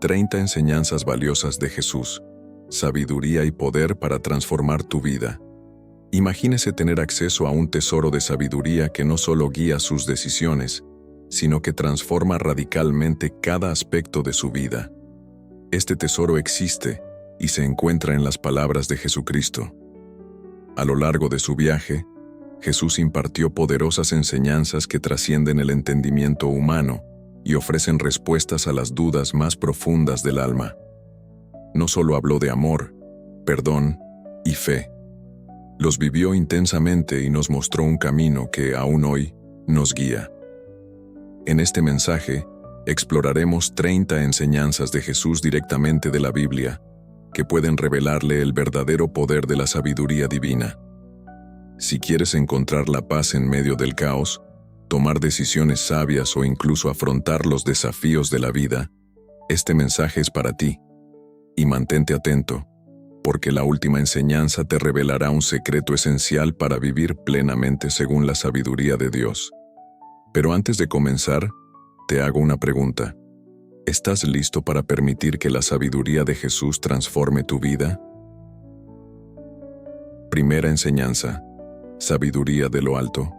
30 enseñanzas valiosas de Jesús, sabiduría y poder para transformar tu vida. Imagínese tener acceso a un tesoro de sabiduría que no solo guía sus decisiones, sino que transforma radicalmente cada aspecto de su vida. Este tesoro existe y se encuentra en las palabras de Jesucristo. A lo largo de su viaje, Jesús impartió poderosas enseñanzas que trascienden el entendimiento humano y ofrecen respuestas a las dudas más profundas del alma. No solo habló de amor, perdón y fe. Los vivió intensamente y nos mostró un camino que, aún hoy, nos guía. En este mensaje, exploraremos 30 enseñanzas de Jesús directamente de la Biblia, que pueden revelarle el verdadero poder de la sabiduría divina. Si quieres encontrar la paz en medio del caos, tomar decisiones sabias o incluso afrontar los desafíos de la vida, este mensaje es para ti. Y mantente atento, porque la última enseñanza te revelará un secreto esencial para vivir plenamente según la sabiduría de Dios. Pero antes de comenzar, te hago una pregunta. ¿Estás listo para permitir que la sabiduría de Jesús transforme tu vida? Primera enseñanza. Sabiduría de lo alto.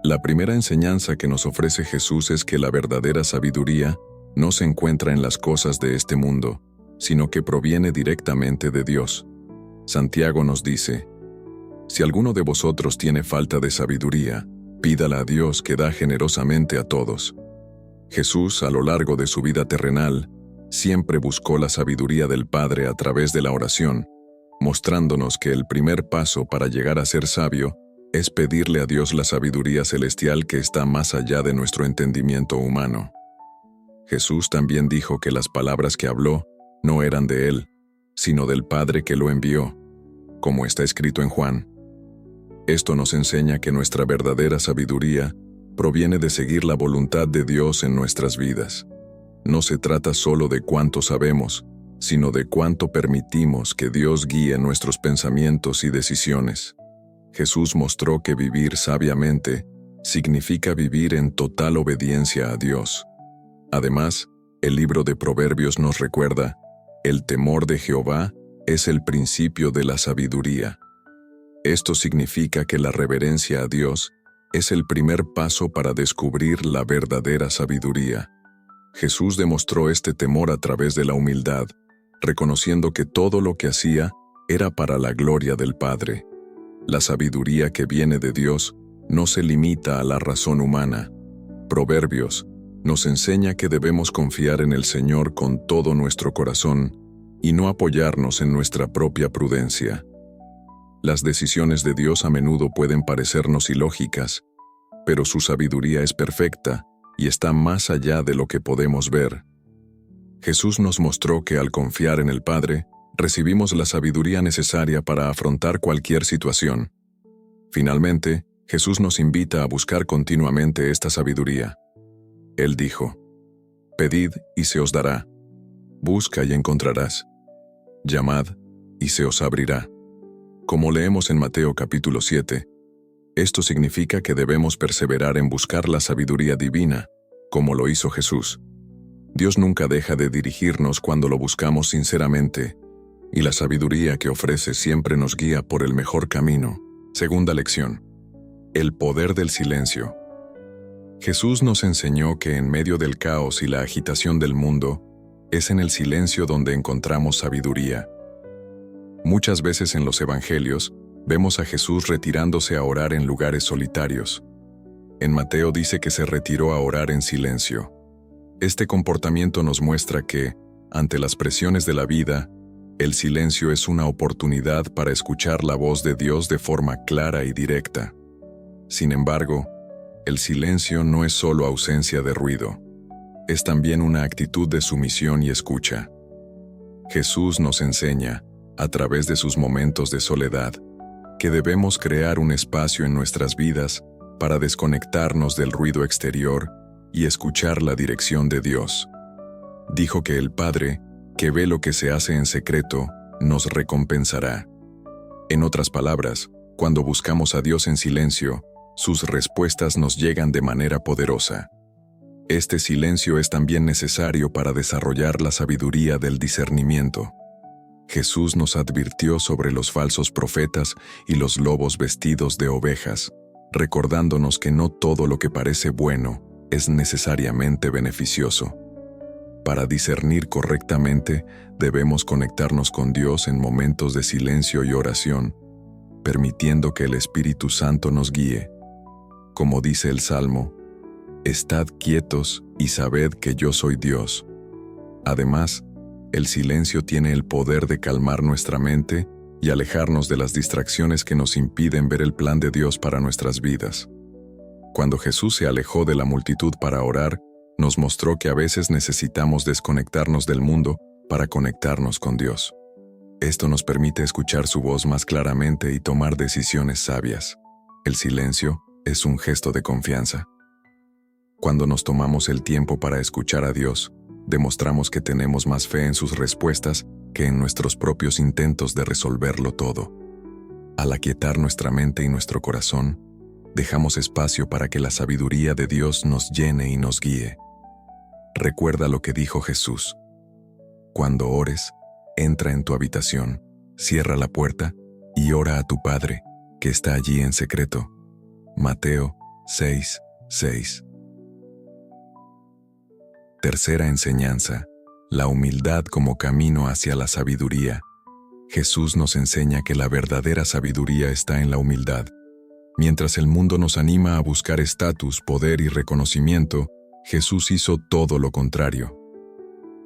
La primera enseñanza que nos ofrece Jesús es que la verdadera sabiduría no se encuentra en las cosas de este mundo, sino que proviene directamente de Dios. Santiago nos dice: si alguno de vosotros tiene falta de sabiduría, pídala a Dios que da generosamente a todos. Jesús, a lo largo de su vida terrenal, siempre buscó la sabiduría del Padre a través de la oración, mostrándonos que el primer paso para llegar a ser sabio es pedirle a Dios la sabiduría celestial que está más allá de nuestro entendimiento humano. Jesús también dijo que las palabras que habló no eran de Él, sino del Padre que lo envió, como está escrito en Juan. Esto nos enseña que nuestra verdadera sabiduría proviene de seguir la voluntad de Dios en nuestras vidas. No se trata solo de cuánto sabemos, sino de cuánto permitimos que Dios guíe nuestros pensamientos y decisiones. Jesús mostró que vivir sabiamente significa vivir en total obediencia a Dios. Además, el libro de Proverbios nos recuerda: el temor de Jehová es el principio de la sabiduría. Esto significa que la reverencia a Dios es el primer paso para descubrir la verdadera sabiduría. Jesús demostró este temor a través de la humildad, reconociendo que todo lo que hacía era para la gloria del Padre. La sabiduría que viene de Dios no se limita a la razón humana. Proverbios nos enseña que debemos confiar en el Señor con todo nuestro corazón y no apoyarnos en nuestra propia prudencia. Las decisiones de Dios a menudo pueden parecernos ilógicas, pero su sabiduría es perfecta y está más allá de lo que podemos ver. Jesús nos mostró que al confiar en el Padre, recibimos la sabiduría necesaria para afrontar cualquier situación. Finalmente, Jesús nos invita a buscar continuamente esta sabiduría. Él dijo: pedid y se os dará, busca y encontrarás, llamad y se os abrirá. Como leemos en Mateo capítulo 7, esto significa que debemos perseverar en buscar la sabiduría divina, como lo hizo Jesús. Dios nunca deja de dirigirnos cuando lo buscamos sinceramente, y la sabiduría que ofrece siempre nos guía por el mejor camino. Segunda lección: el poder del silencio. Jesús nos enseñó que en medio del caos y la agitación del mundo, es en el silencio donde encontramos sabiduría. Muchas veces en los evangelios, vemos a Jesús retirándose a orar en lugares solitarios. En Mateo dice que se retiró a orar en silencio. Este comportamiento nos muestra que, ante las presiones de la vida, el silencio es una oportunidad para escuchar la voz de Dios de forma clara y directa. Sin embargo, el silencio no es solo ausencia de ruido, es también una actitud de sumisión y escucha. Jesús nos enseña, a través de sus momentos de soledad, que debemos crear un espacio en nuestras vidas para desconectarnos del ruido exterior y escuchar la dirección de Dios. Dijo que el Padre, que ve lo que se hace en secreto, nos recompensará. En otras palabras, cuando buscamos a Dios en silencio, sus respuestas nos llegan de manera poderosa. Este silencio es también necesario para desarrollar la sabiduría del discernimiento. Jesús nos advirtió sobre los falsos profetas y los lobos vestidos de ovejas, recordándonos que no todo lo que parece bueno es necesariamente beneficioso. Para discernir correctamente, debemos conectarnos con Dios en momentos de silencio y oración, permitiendo que el Espíritu Santo nos guíe. Como dice el Salmo, «Estad quietos y sabed que yo soy Dios». Además, el silencio tiene el poder de calmar nuestra mente y alejarnos de las distracciones que nos impiden ver el plan de Dios para nuestras vidas. Cuando Jesús se alejó de la multitud para orar, nos mostró que a veces necesitamos desconectarnos del mundo para conectarnos con Dios. Esto nos permite escuchar su voz más claramente y tomar decisiones sabias. El silencio es un gesto de confianza. Cuando nos tomamos el tiempo para escuchar a Dios, demostramos que tenemos más fe en sus respuestas que en nuestros propios intentos de resolverlo todo. Al aquietar nuestra mente y nuestro corazón, dejamos espacio para que la sabiduría de Dios nos llene y nos guíe. Recuerda lo que dijo Jesús. Cuando ores, entra en tu habitación, cierra la puerta y ora a tu Padre, que está allí en secreto. Mateo 6:6. Tercera enseñanza: la humildad como camino hacia la sabiduría. Jesús nos enseña que la verdadera sabiduría está en la humildad. Mientras el mundo nos anima a buscar estatus, poder y reconocimiento, Jesús hizo todo lo contrario.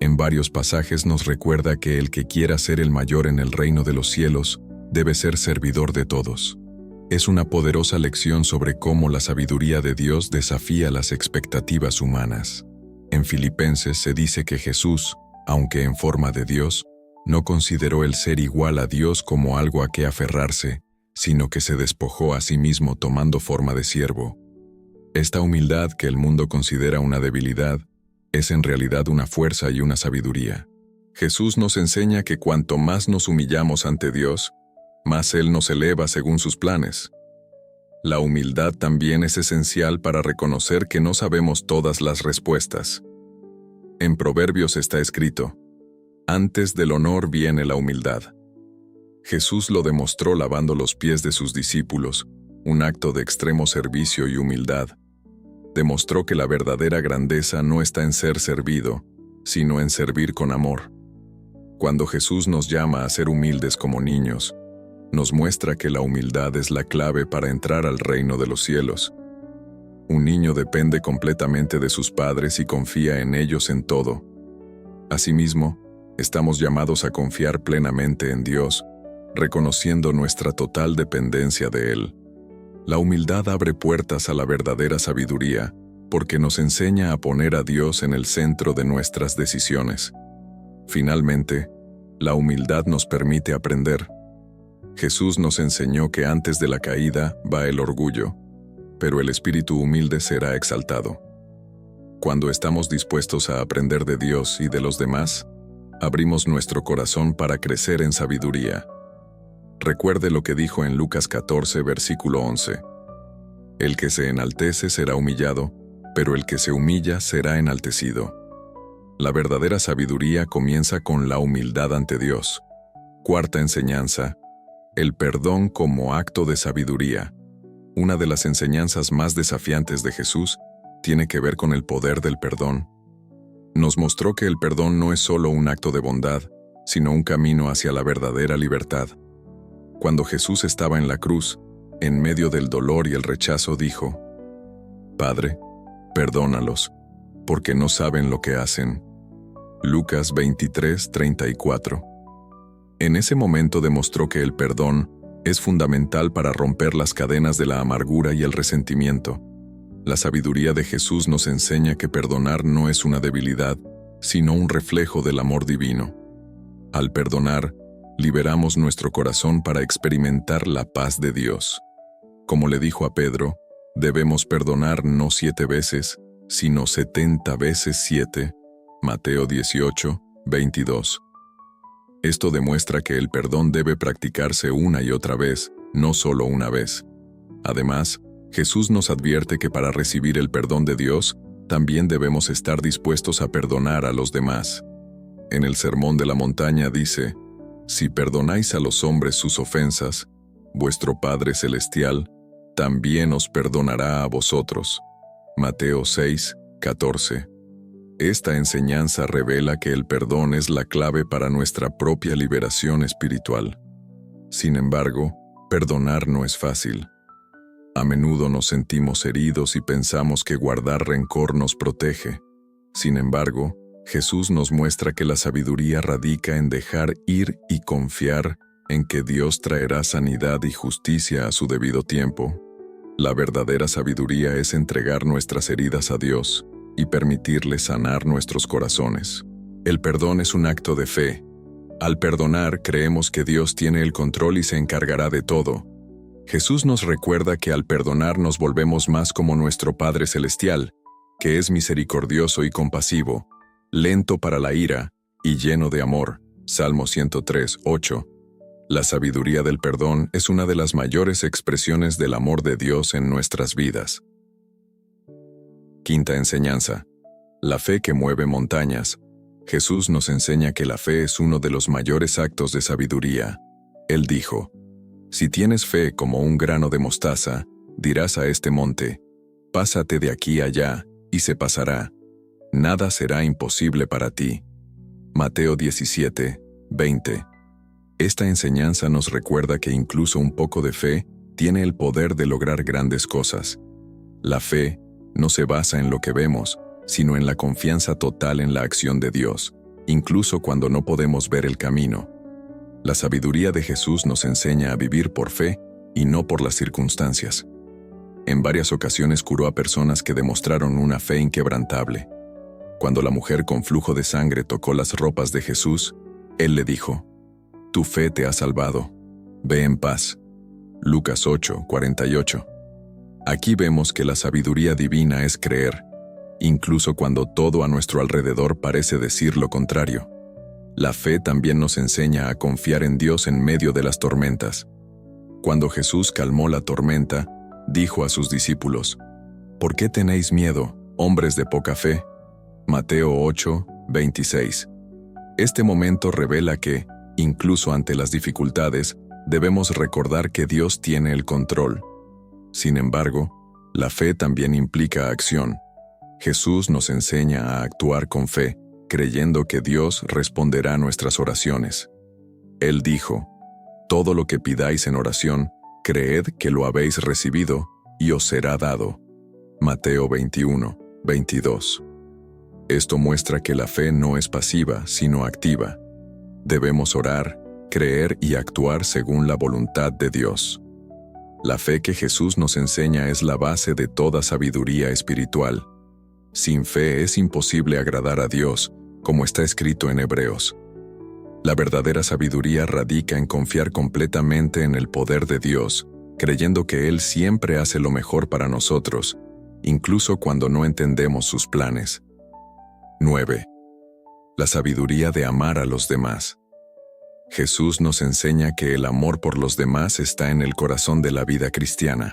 En varios pasajes nos recuerda que el que quiera ser el mayor en el reino de los cielos debe ser servidor de todos. Es una poderosa lección sobre cómo la sabiduría de Dios desafía las expectativas humanas. En Filipenses se dice que Jesús, aunque en forma de Dios, no consideró el ser igual a Dios como algo a que aferrarse, sino que se despojó a sí mismo tomando forma de siervo. Esta humildad que el mundo considera una debilidad, es en realidad una fuerza y una sabiduría. Jesús nos enseña que cuanto más nos humillamos ante Dios, más Él nos eleva según sus planes. La humildad también es esencial para reconocer que no sabemos todas las respuestas. En Proverbios está escrito: «Antes del honor viene la humildad». Jesús lo demostró lavando los pies de sus discípulos, un acto de extremo servicio y humildad. Demostró que la verdadera grandeza no está en ser servido, sino en servir con amor. Cuando Jesús nos llama a ser humildes como niños, nos muestra que la humildad es la clave para entrar al reino de los cielos. Un niño depende completamente de sus padres y confía en ellos en todo. Asimismo, estamos llamados a confiar plenamente en Dios, reconociendo nuestra total dependencia de Él. La humildad abre puertas a la verdadera sabiduría, porque nos enseña a poner a Dios en el centro de nuestras decisiones. Finalmente, la humildad nos permite aprender. Jesús nos enseñó que antes de la caída va el orgullo, pero el espíritu humilde será exaltado. Cuando estamos dispuestos a aprender de Dios y de los demás, abrimos nuestro corazón para crecer en sabiduría. Recuerde lo que dijo en Lucas 14, versículo 11. El que se enaltece será humillado, pero el que se humilla será enaltecido. La verdadera sabiduría comienza con la humildad ante Dios. Cuarta enseñanza: el perdón como acto de sabiduría. Una de las enseñanzas más desafiantes de Jesús tiene que ver con el poder del perdón. Nos mostró que el perdón no es solo un acto de bondad, sino un camino hacia la verdadera libertad. Cuando Jesús estaba en la cruz, en medio del dolor y el rechazo, dijo: «Padre, perdónalos, porque no saben lo que hacen». Lucas 23:34. En ese momento demostró que el perdón es fundamental para romper las cadenas de la amargura y el resentimiento. La sabiduría de Jesús nos enseña que perdonar no es una debilidad, sino un reflejo del amor divino. Al perdonar, liberamos nuestro corazón para experimentar la paz de Dios. Como le dijo a Pedro, debemos perdonar no 7 veces, sino 70 veces 7. Mateo 18:22. Esto demuestra que el perdón debe practicarse una y otra vez, no solo una vez. Además, Jesús nos advierte que para recibir el perdón de Dios, también debemos estar dispuestos a perdonar a los demás. En el Sermón de la Montaña dice: si perdonáis a los hombres sus ofensas, vuestro Padre Celestial también os perdonará a vosotros. Mateo 6, 14. Esta enseñanza revela que el perdón es la clave para nuestra propia liberación espiritual. Sin embargo, perdonar no es fácil. A menudo nos sentimos heridos y pensamos que guardar rencor nos protege. Sin embargo, Jesús nos muestra que la sabiduría radica en dejar ir y confiar en que Dios traerá sanidad y justicia a su debido tiempo. La verdadera sabiduría es entregar nuestras heridas a Dios y permitirle sanar nuestros corazones. El perdón es un acto de fe. Al perdonar, creemos que Dios tiene el control y se encargará de todo. Jesús nos recuerda que al perdonar nos volvemos más como nuestro Padre Celestial, que es misericordioso y compasivo, lento para la ira y lleno de amor. Salmo 103, 8. La sabiduría del perdón es una de las mayores expresiones del amor de Dios en nuestras vidas. Quinta enseñanza: la fe que mueve montañas. Jesús nos enseña que la fe es uno de los mayores actos de sabiduría. Él dijo: si tienes fe como un grano de mostaza, dirás a este monte: pásate de aquí allá, y se pasará. Nada será imposible para ti. Mateo 17, 20. Esta enseñanza nos recuerda que incluso un poco de fe tiene el poder de lograr grandes cosas. La fe no se basa en lo que vemos, sino en la confianza total en la acción de Dios, incluso cuando no podemos ver el camino. La sabiduría de Jesús nos enseña a vivir por fe y no por las circunstancias. En varias ocasiones curó a personas que demostraron una fe inquebrantable. Cuando la mujer con flujo de sangre tocó las ropas de Jesús, Él le dijo: tu fe te ha salvado. Ve en paz. Lucas 8, 48. Aquí vemos que la sabiduría divina es creer, incluso cuando todo a nuestro alrededor parece decir lo contrario. La fe también nos enseña a confiar en Dios en medio de las tormentas. Cuando Jesús calmó la tormenta, dijo a sus discípulos: ¿por qué tenéis miedo, hombres de poca fe? Mateo 8, 26. Este momento revela que, incluso ante las dificultades, debemos recordar que Dios tiene el control. Sin embargo, la fe también implica acción. Jesús nos enseña a actuar con fe, creyendo que Dios responderá a nuestras oraciones. Él dijo: todo lo que pidáis en oración, creed que lo habéis recibido y os será dado. Mateo 21, 22. Esto muestra que la fe no es pasiva, sino activa. Debemos orar, creer y actuar según la voluntad de Dios. La fe que Jesús nos enseña es la base de toda sabiduría espiritual. Sin fe es imposible agradar a Dios, como está escrito en Hebreos. La verdadera sabiduría radica en confiar completamente en el poder de Dios, creyendo que Él siempre hace lo mejor para nosotros, incluso cuando no entendemos sus planes. 9. La sabiduría de amar a los demás. Jesús nos enseña que el amor por los demás está en el corazón de la vida cristiana.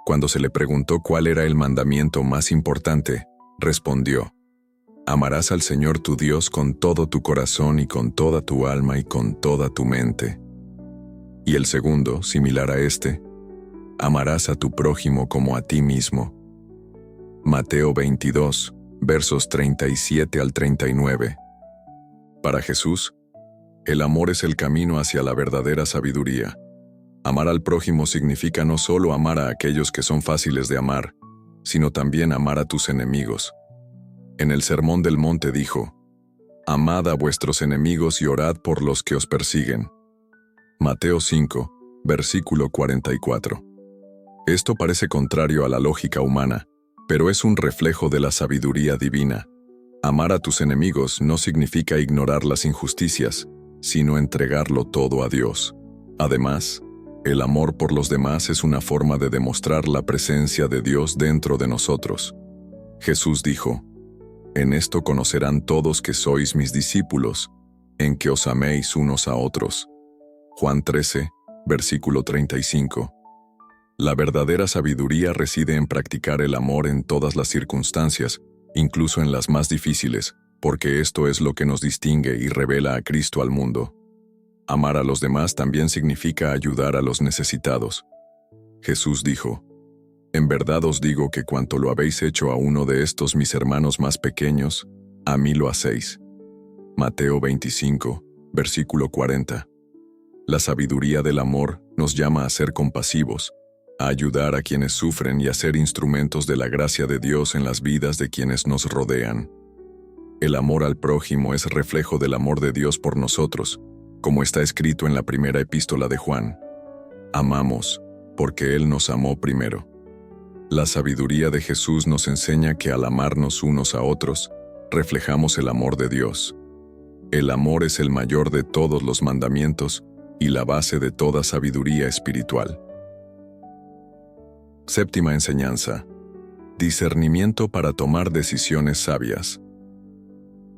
Cuando se le preguntó cuál era el mandamiento más importante, respondió: amarás al Señor tu Dios con todo tu corazón y con toda tu alma y con toda tu mente. Y el segundo, similar a este: amarás a tu prójimo como a ti mismo. Mateo 22, versos 37 al 39. Para Jesús, el amor es el camino hacia la verdadera sabiduría. Amar al prójimo significa no solo amar a aquellos que son fáciles de amar, sino también amar a tus enemigos. En el Sermón del Monte dijo: amad a vuestros enemigos y orad por los que os persiguen. Mateo 5, versículo 44. Esto parece contrario a la lógica humana, pero es un reflejo de la sabiduría divina. Amar a tus enemigos no significa ignorar las injusticias, sino entregarlo todo a Dios. Además, el amor por los demás es una forma de demostrar la presencia de Dios dentro de nosotros. Jesús dijo: en esto conocerán todos que sois mis discípulos, en que os améis unos a otros. Juan 13, versículo 35. La verdadera sabiduría reside en practicar el amor en todas las circunstancias, incluso en las más difíciles, porque esto es lo que nos distingue y revela a Cristo al mundo. Amar a los demás también significa ayudar a los necesitados. Jesús dijo: En verdad os digo que cuanto lo habéis hecho a uno de estos mis hermanos más pequeños, a mí lo hacéis. Mateo 25, versículo 40. La sabiduría del amor nos llama a ser compasivos, a ayudar a quienes sufren y a ser instrumentos de la gracia de Dios en las vidas de quienes nos rodean. El amor al prójimo es reflejo del amor de Dios por nosotros, como está escrito en la primera epístola de Juan. Amamos, porque Él nos amó primero. La sabiduría de Jesús nos enseña que al amarnos unos a otros, reflejamos el amor de Dios. El amor es el mayor de todos los mandamientos y la base de toda sabiduría espiritual. Séptima enseñanza: discernimiento para tomar decisiones sabias.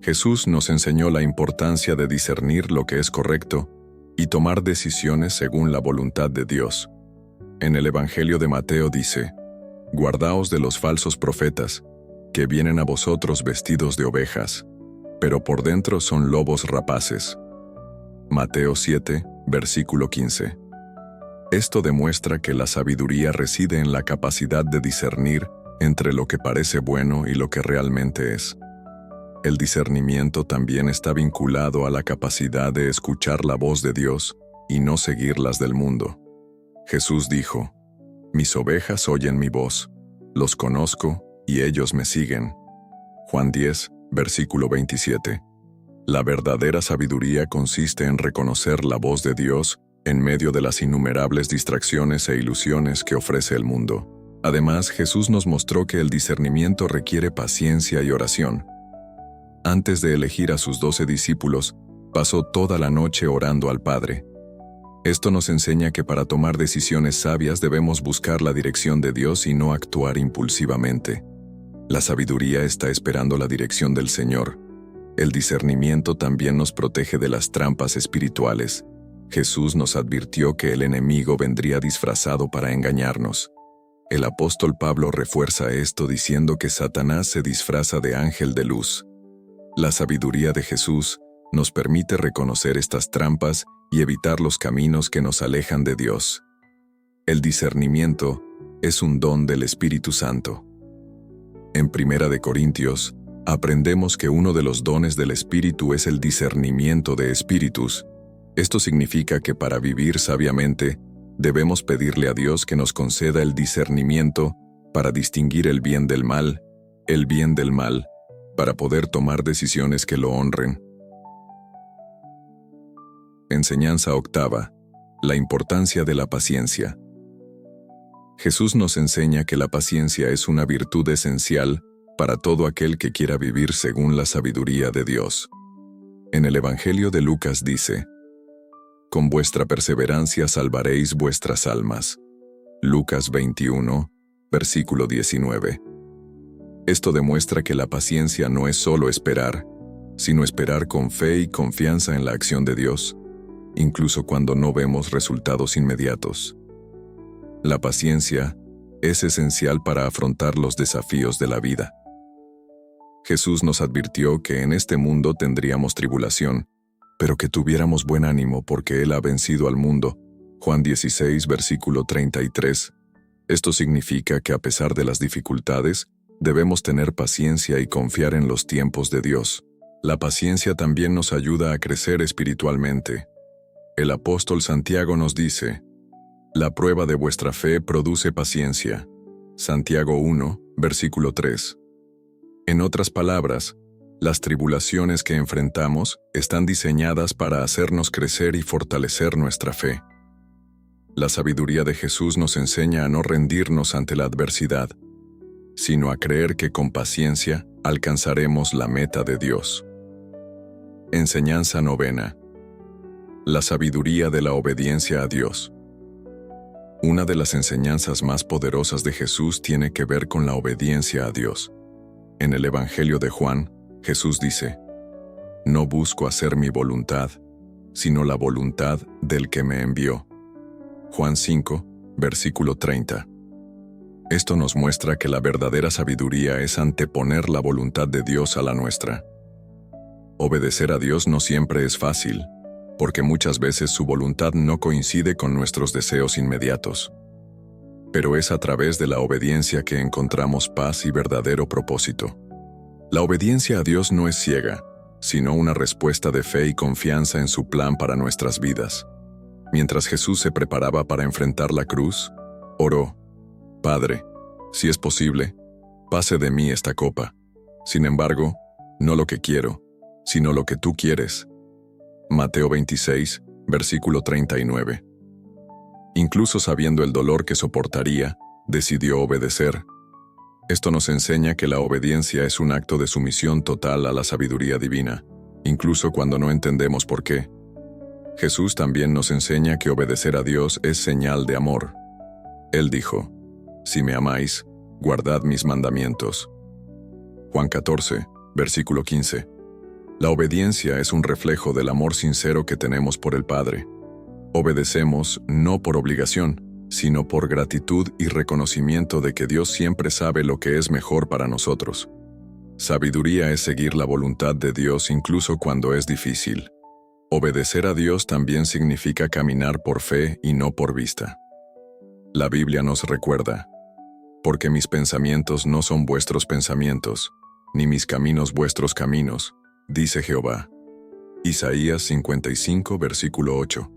Jesús nos enseñó la importancia de discernir lo que es correcto y tomar decisiones según la voluntad de Dios. En el Evangelio de Mateo dice: Guardaos de los falsos profetas, que vienen a vosotros vestidos de ovejas, pero por dentro son lobos rapaces. Mateo 7, versículo 15. Esto demuestra que la sabiduría reside en la capacidad de discernir entre lo que parece bueno y lo que realmente es. El discernimiento también está vinculado a la capacidad de escuchar la voz de Dios y no seguir las del mundo. Jesús dijo: Mis ovejas oyen mi voz, los conozco y ellos me siguen. Juan 10, versículo 27. La verdadera sabiduría consiste en reconocer la voz de Dios en medio de las innumerables distracciones e ilusiones que ofrece el mundo. Además, Jesús nos mostró que el discernimiento requiere paciencia y oración. Antes de elegir a sus 12 discípulos, pasó toda la noche orando al Padre. Esto nos enseña que para tomar decisiones sabias debemos buscar la dirección de Dios y no actuar impulsivamente. La sabiduría está esperando la dirección del Señor. El discernimiento también nos protege de las trampas espirituales. Jesús nos advirtió que el enemigo vendría disfrazado para engañarnos. El apóstol Pablo refuerza esto diciendo que Satanás se disfraza de ángel de luz. La sabiduría de Jesús nos permite reconocer estas trampas y evitar los caminos que nos alejan de Dios. El discernimiento es un don del Espíritu Santo. En 1 Corintios, aprendemos que uno de los dones del Espíritu es el discernimiento de espíritus. Esto significa que para vivir sabiamente, debemos pedirle a Dios que nos conceda el discernimiento para distinguir el bien del mal, para poder tomar decisiones que lo honren. Enseñanza octava: la importancia de la paciencia. Jesús nos enseña que la paciencia es una virtud esencial para todo aquel que quiera vivir según la sabiduría de Dios. En el Evangelio de Lucas dice: Con vuestra perseverancia salvaréis vuestras almas. Lucas 21, versículo 19. Esto demuestra que la paciencia no es solo esperar, sino esperar con fe y confianza en la acción de Dios, incluso cuando no vemos resultados inmediatos. La paciencia es esencial para afrontar los desafíos de la vida. Jesús nos advirtió que en este mundo tendríamos tribulación, pero que tuviéramos buen ánimo porque Él ha vencido al mundo. Juan 16, versículo 33. Esto significa que a pesar de las dificultades, debemos tener paciencia y confiar en los tiempos de Dios. La paciencia también nos ayuda a crecer espiritualmente. El apóstol Santiago nos dice: La prueba de vuestra fe produce paciencia. Santiago 1, versículo 3. En otras palabras, las tribulaciones que enfrentamos están diseñadas para hacernos crecer y fortalecer nuestra fe. La sabiduría de Jesús nos enseña a no rendirnos ante la adversidad, sino a creer que con paciencia alcanzaremos la meta de Dios. Enseñanza novena: la sabiduría de la obediencia a Dios. Una de las enseñanzas más poderosas de Jesús tiene que ver con la obediencia a Dios. En el Evangelio de Juan, Jesús dice: No busco hacer mi voluntad, sino la voluntad del que me envió. Juan 5, versículo 30. Esto nos muestra que la verdadera sabiduría es anteponer la voluntad de Dios a la nuestra. Obedecer a Dios no siempre es fácil, porque muchas veces su voluntad no coincide con nuestros deseos inmediatos. Pero es a través de la obediencia que encontramos paz y verdadero propósito. La obediencia a Dios no es ciega, sino una respuesta de fe y confianza en su plan para nuestras vidas. Mientras Jesús se preparaba para enfrentar la cruz, oró: Padre, si es posible, pase de mí esta copa. Sin embargo, no lo que quiero, sino lo que tú quieres. Mateo 26, versículo 39. Incluso sabiendo el dolor que soportaría, decidió obedecer. Esto nos enseña que la obediencia es un acto de sumisión total a la sabiduría divina, incluso cuando no entendemos por qué. Jesús también nos enseña que obedecer a Dios es señal de amor. Él dijo: Si me amáis, guardad mis mandamientos. Juan 14, versículo 15. La obediencia es un reflejo del amor sincero que tenemos por el Padre. Obedecemos no por obligación, sino por gratitud y reconocimiento de que Dios siempre sabe lo que es mejor para nosotros. Sabiduría es seguir la voluntad de Dios incluso cuando es difícil. Obedecer a Dios también significa caminar por fe y no por vista. La Biblia nos recuerda: porque mis pensamientos no son vuestros pensamientos, ni mis caminos vuestros caminos, dice Jehová. Isaías 55, versículo 8.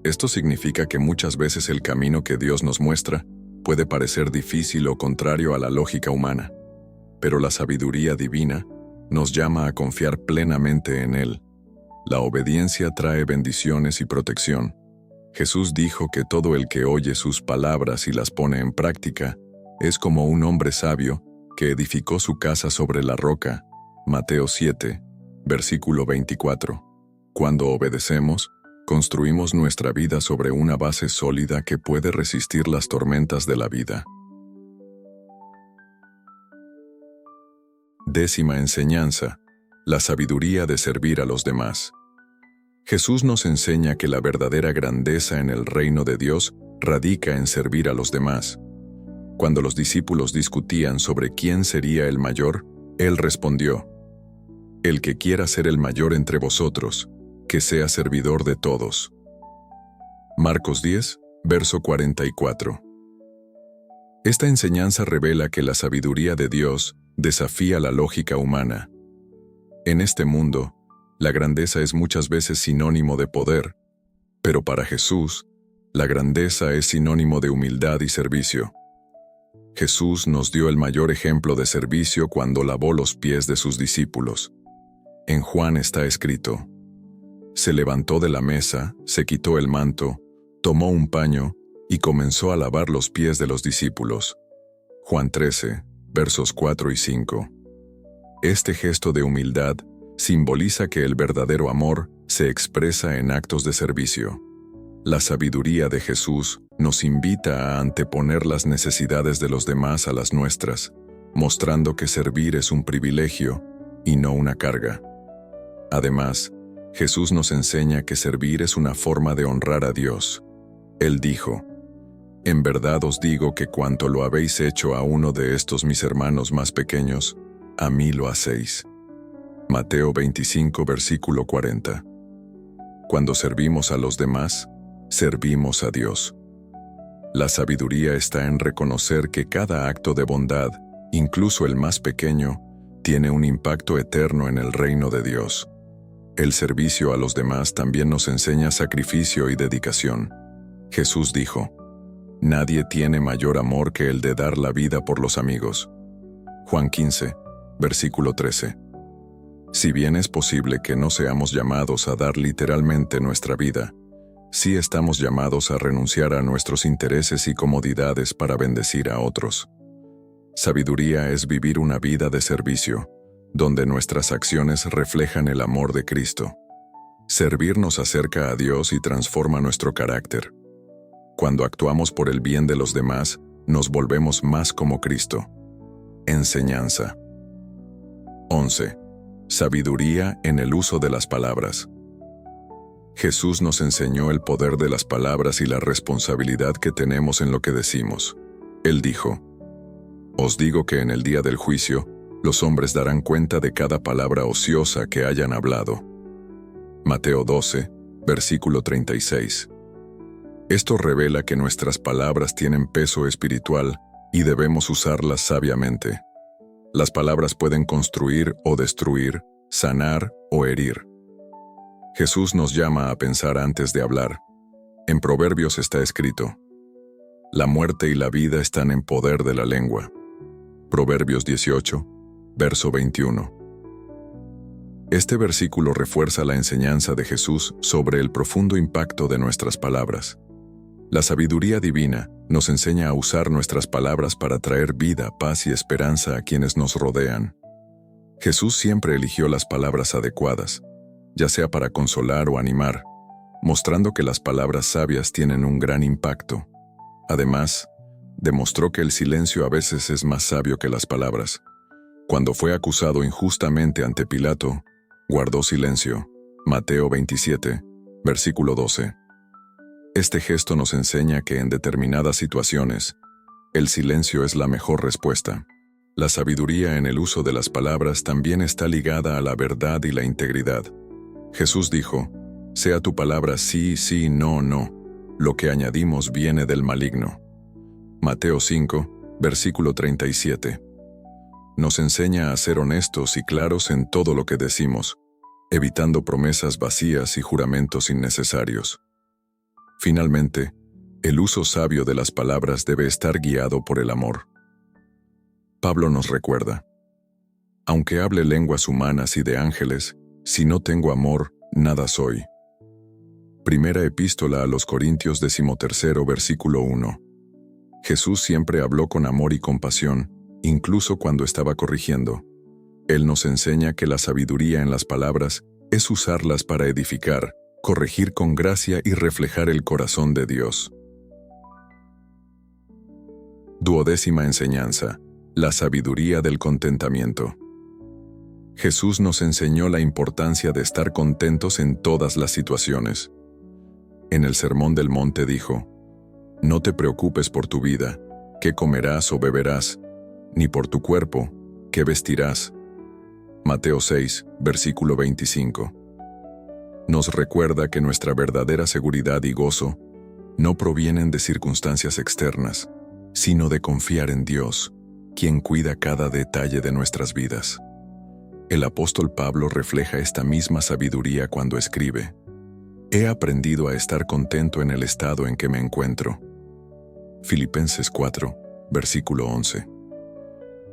Esto significa que muchas veces el camino que Dios nos muestra puede parecer difícil o contrario a la lógica humana, pero la sabiduría divina nos llama a confiar plenamente en Él. La obediencia trae bendiciones y protección. Jesús dijo que todo el que oye sus palabras y las pone en práctica es como un hombre sabio que edificó su casa sobre la roca. Mateo 7, versículo 24. Cuando obedecemos, construimos nuestra vida sobre una base sólida que puede resistir las tormentas de la vida. 10ª enseñanza: la sabiduría de servir a los demás. Jesús nos enseña que la verdadera grandeza en el reino de Dios radica en servir a los demás. Cuando los discípulos discutían sobre quién sería el mayor, Él respondió: El que quiera ser el mayor entre vosotros, que sea servidor de todos. Marcos 10, verso 44. Esta enseñanza revela que la sabiduría de Dios desafía la lógica humana. En este mundo, la grandeza es muchas veces sinónimo de poder, pero para Jesús, la grandeza es sinónimo de humildad y servicio. Jesús nos dio el mayor ejemplo de servicio cuando lavó los pies de sus discípulos. En Juan está escrito: Se levantó de la mesa, se quitó el manto, tomó un paño y comenzó a lavar los pies de los discípulos. Juan 13, versos 4 y 5. Este gesto de humildad simboliza que el verdadero amor se expresa en actos de servicio. La sabiduría de Jesús nos invita a anteponer las necesidades de los demás a las nuestras, mostrando que servir es un privilegio y no una carga. Además, Jesús nos enseña que servir es una forma de honrar a Dios. Él dijo: En verdad os digo que cuanto lo habéis hecho a uno de estos mis hermanos más pequeños, a mí lo hacéis. Mateo 25, versículo 40. Cuando servimos a los demás, servimos a Dios. La sabiduría está en reconocer que cada acto de bondad, incluso el más pequeño, tiene un impacto eterno en el reino de Dios. El servicio a los demás también nos enseña sacrificio y dedicación. Jesús dijo: Nadie tiene mayor amor que el de dar la vida por los amigos. Juan 15, versículo 13. Si bien es posible que no seamos llamados a dar literalmente nuestra vida, sí estamos llamados a renunciar a nuestros intereses y comodidades para bendecir a otros. Sabiduría es vivir una vida de servicio, donde nuestras acciones reflejan el amor de Cristo. Servir nos acerca a Dios y transforma nuestro carácter. Cuando actuamos por el bien de los demás, nos volvemos más como Cristo. Enseñanza. 11. Sabiduría en el uso de las palabras. Jesús nos enseñó el poder de las palabras y la responsabilidad que tenemos en lo que decimos. Él dijo: Os digo que en el día del juicio, los hombres darán cuenta de cada palabra ociosa que hayan hablado. Mateo 12, versículo 36. Esto revela que nuestras palabras tienen peso espiritual y debemos usarlas sabiamente. Las palabras pueden construir o destruir, sanar o herir. Jesús nos llama a pensar antes de hablar. En Proverbios está escrito: La muerte y la vida están en poder de la lengua. Proverbios 18, verso 21. Este versículo refuerza la enseñanza de Jesús sobre el profundo impacto de nuestras palabras. La sabiduría divina nos enseña a usar nuestras palabras para traer vida, paz y esperanza a quienes nos rodean. Jesús siempre eligió las palabras adecuadas, ya sea para consolar o animar, mostrando que las palabras sabias tienen un gran impacto. Además, demostró que el silencio a veces es más sabio que las palabras. Cuando fue acusado injustamente ante Pilato, guardó silencio. Mateo 27, versículo 12. Este gesto nos enseña que en determinadas situaciones, el silencio es la mejor respuesta. La sabiduría en el uso de las palabras también está ligada a la verdad y la integridad. Jesús dijo: Sea tu palabra sí, sí, no, no. Lo que añadimos viene del maligno. Mateo 5, versículo 37. Nos enseña a ser honestos y claros en todo lo que decimos, evitando promesas vacías y juramentos innecesarios. Finalmente, el uso sabio de las palabras debe estar guiado por el amor. Pablo nos recuerda: Aunque hable lenguas humanas y de ángeles, si no tengo amor, nada soy. Primera Epístola a los Corintios 13, versículo 1. Jesús siempre habló con amor y compasión, incluso cuando estaba corrigiendo. Él nos enseña que la sabiduría en las palabras es usarlas para edificar, corregir con gracia y reflejar el corazón de Dios. 12ª enseñanza: la sabiduría del contentamiento. Jesús nos enseñó la importancia de estar contentos en todas las situaciones. En el Sermón del Monte dijo: No te preocupes por tu vida, qué comerás o beberás, ni por tu cuerpo, qué vestirás. Mateo 6, versículo 25. Nos recuerda que nuestra verdadera seguridad y gozo no provienen de circunstancias externas, sino de confiar en Dios, quien cuida cada detalle de nuestras vidas. El apóstol Pablo refleja esta misma sabiduría cuando escribe: He aprendido a estar contento en el estado en que me encuentro. Filipenses 4, versículo 11.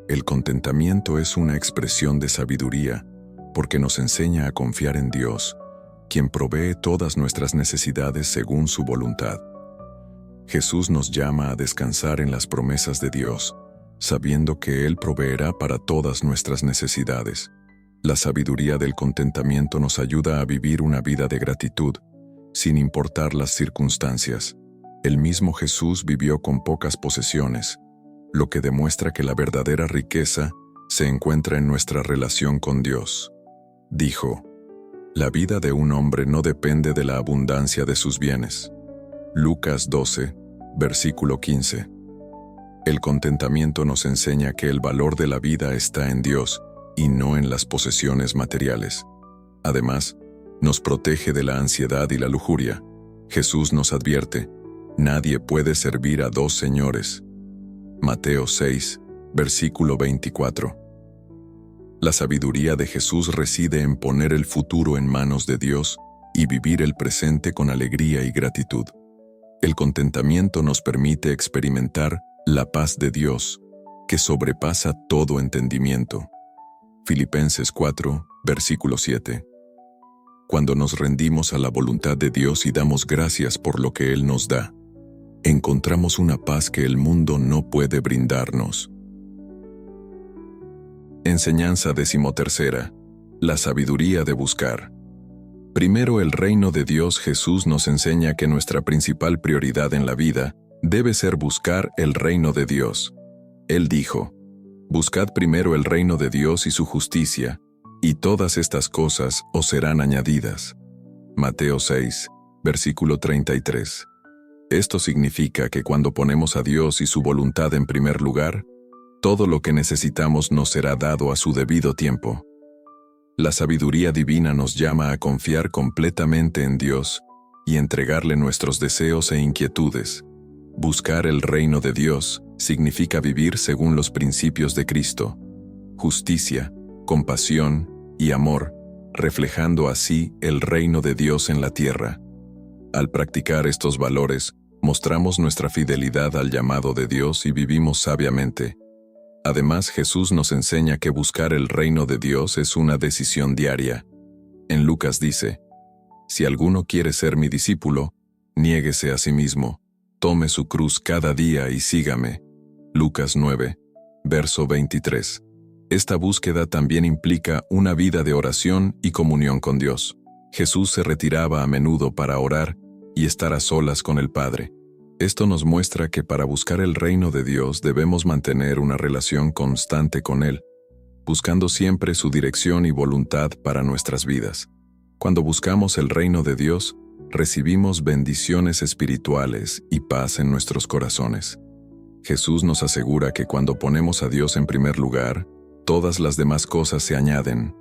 El contentamiento es una expresión de sabiduría porque nos enseña a confiar en Dios, quien provee todas nuestras necesidades según su voluntad. Jesús nos llama a descansar en las promesas de Dios, sabiendo que Él proveerá para todas nuestras necesidades. La sabiduría del contentamiento nos ayuda a vivir una vida de gratitud, sin importar las circunstancias. El mismo Jesús vivió con pocas posesiones, lo que demuestra que la verdadera riqueza se encuentra en nuestra relación con Dios. Dijo: La vida de un hombre no depende de la abundancia de sus bienes. Lucas 12, versículo 15. El contentamiento nos enseña que el valor de la vida está en Dios y no en las posesiones materiales. Además, nos protege de la ansiedad y la lujuria. Jesús nos advierte: Nadie puede servir a dos señores. Mateo 6, versículo 24. La sabiduría de Jesús reside en poner el futuro en manos de Dios y vivir el presente con alegría y gratitud. El contentamiento nos permite experimentar la paz de Dios, que sobrepasa todo entendimiento. Filipenses 4, versículo 7. Cuando nos rendimos a la voluntad de Dios y damos gracias por lo que Él nos da, encontramos una paz que el mundo no puede brindarnos. Enseñanza 13. La sabiduría de buscar. Primero el reino de Dios. Jesús nos enseña que nuestra principal prioridad en la vida debe ser buscar el reino de Dios. Él dijo: Buscad primero el reino de Dios y su justicia, y todas estas cosas os serán añadidas. Mateo 6, versículo 33. Esto significa que cuando ponemos a Dios y su voluntad en primer lugar, todo lo que necesitamos nos será dado a su debido tiempo. La sabiduría divina nos llama a confiar completamente en Dios y entregarle nuestros deseos e inquietudes. Buscar el reino de Dios significa vivir según los principios de Cristo: justicia, compasión y amor, reflejando así el reino de Dios en la tierra. Al practicar estos valores, mostramos nuestra fidelidad al llamado de Dios y vivimos sabiamente. Además, Jesús nos enseña que buscar el reino de Dios es una decisión diaria. En Lucas dice: «Si alguno quiere ser mi discípulo, niéguese a sí mismo, tome su cruz cada día y sígame». Lucas 9, verso 23. Esta búsqueda también implica una vida de oración y comunión con Dios. Jesús se retiraba a menudo para orar y estar a solas con el Padre. Esto nos muestra que para buscar el reino de Dios debemos mantener una relación constante con Él, buscando siempre su dirección y voluntad para nuestras vidas. Cuando buscamos el reino de Dios, recibimos bendiciones espirituales y paz en nuestros corazones. Jesús nos asegura que cuando ponemos a Dios en primer lugar, todas las demás cosas se añaden.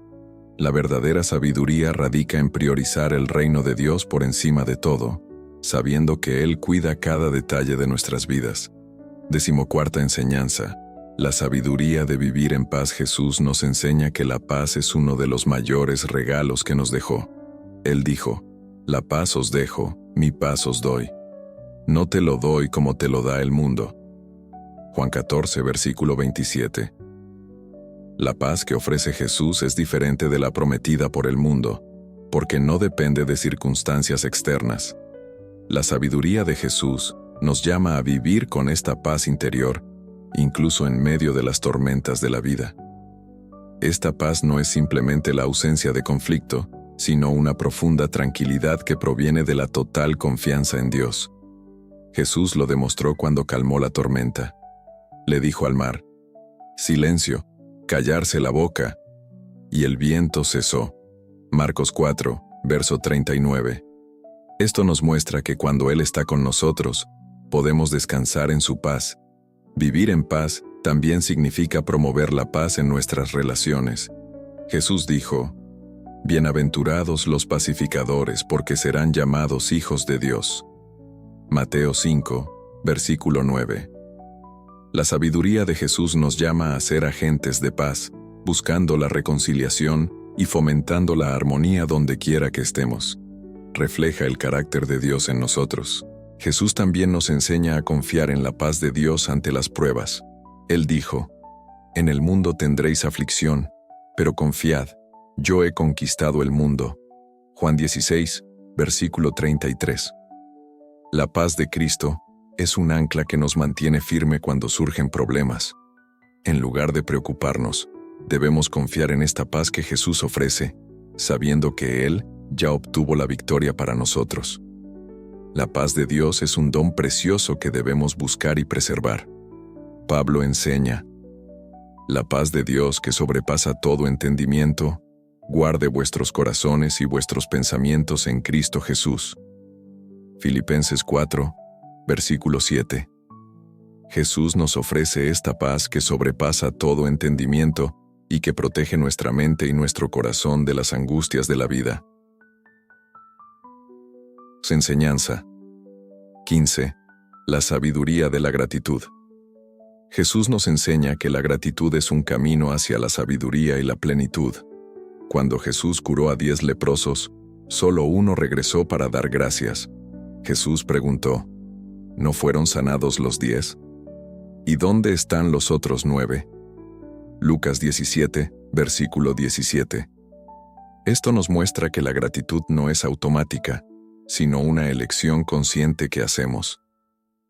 La verdadera sabiduría radica en priorizar el reino de Dios por encima de todo, sabiendo que Él cuida cada detalle de nuestras vidas. 14ª enseñanza. La sabiduría de vivir en paz. Jesús nos enseña que la paz es uno de los mayores regalos que nos dejó. Él dijo: «La paz os dejo, mi paz os doy. No te lo doy como te lo da el mundo». Juan 14, versículo 27. La paz que ofrece Jesús es diferente de la prometida por el mundo, porque no depende de circunstancias externas. La sabiduría de Jesús nos llama a vivir con esta paz interior, incluso en medio de las tormentas de la vida. Esta paz no es simplemente la ausencia de conflicto, sino una profunda tranquilidad que proviene de la total confianza en Dios. Jesús lo demostró cuando calmó la tormenta. Le dijo al mar: «Silencio, callarse la boca», y el viento cesó. Marcos 4, verso 39. Esto nos muestra que cuando Él está con nosotros, podemos descansar en su paz. Vivir en paz también significa promover la paz en nuestras relaciones. Jesús dijo: «Bienaventurados los pacificadores, porque serán llamados hijos de Dios». Mateo 5, versículo 9. La sabiduría de Jesús nos llama a ser agentes de paz, buscando la reconciliación y fomentando la armonía donde quiera que estemos. Refleja el carácter de Dios en nosotros. Jesús también nos enseña a confiar en la paz de Dios ante las pruebas. Él dijo: «En el mundo tendréis aflicción, pero confiad, yo he conquistado el mundo». Juan 16, versículo 33. La paz de Cristo es un ancla que nos mantiene firme cuando surgen problemas. En lugar de preocuparnos, debemos confiar en esta paz que Jesús ofrece, sabiendo que Él ya obtuvo la victoria para nosotros. La paz de Dios es un don precioso que debemos buscar y preservar. Pablo enseña: «La paz de Dios, que sobrepasa todo entendimiento, guarde vuestros corazones y vuestros pensamientos en Cristo Jesús». Filipenses 4, versículo 7. Jesús nos ofrece esta paz que sobrepasa todo entendimiento y que protege nuestra mente y nuestro corazón de las angustias de la vida. Enseñanza 15. La sabiduría de la gratitud. Jesús nos enseña que la gratitud es un camino hacia la sabiduría y la plenitud. Cuando Jesús curó a 10 leprosos, solo uno regresó para dar gracias. Jesús preguntó: ¿no fueron sanados los 10? ¿Y dónde están los otros 9? Lucas 17, versículo 17. Esto nos muestra que la gratitud no es automática, sino una elección consciente que hacemos.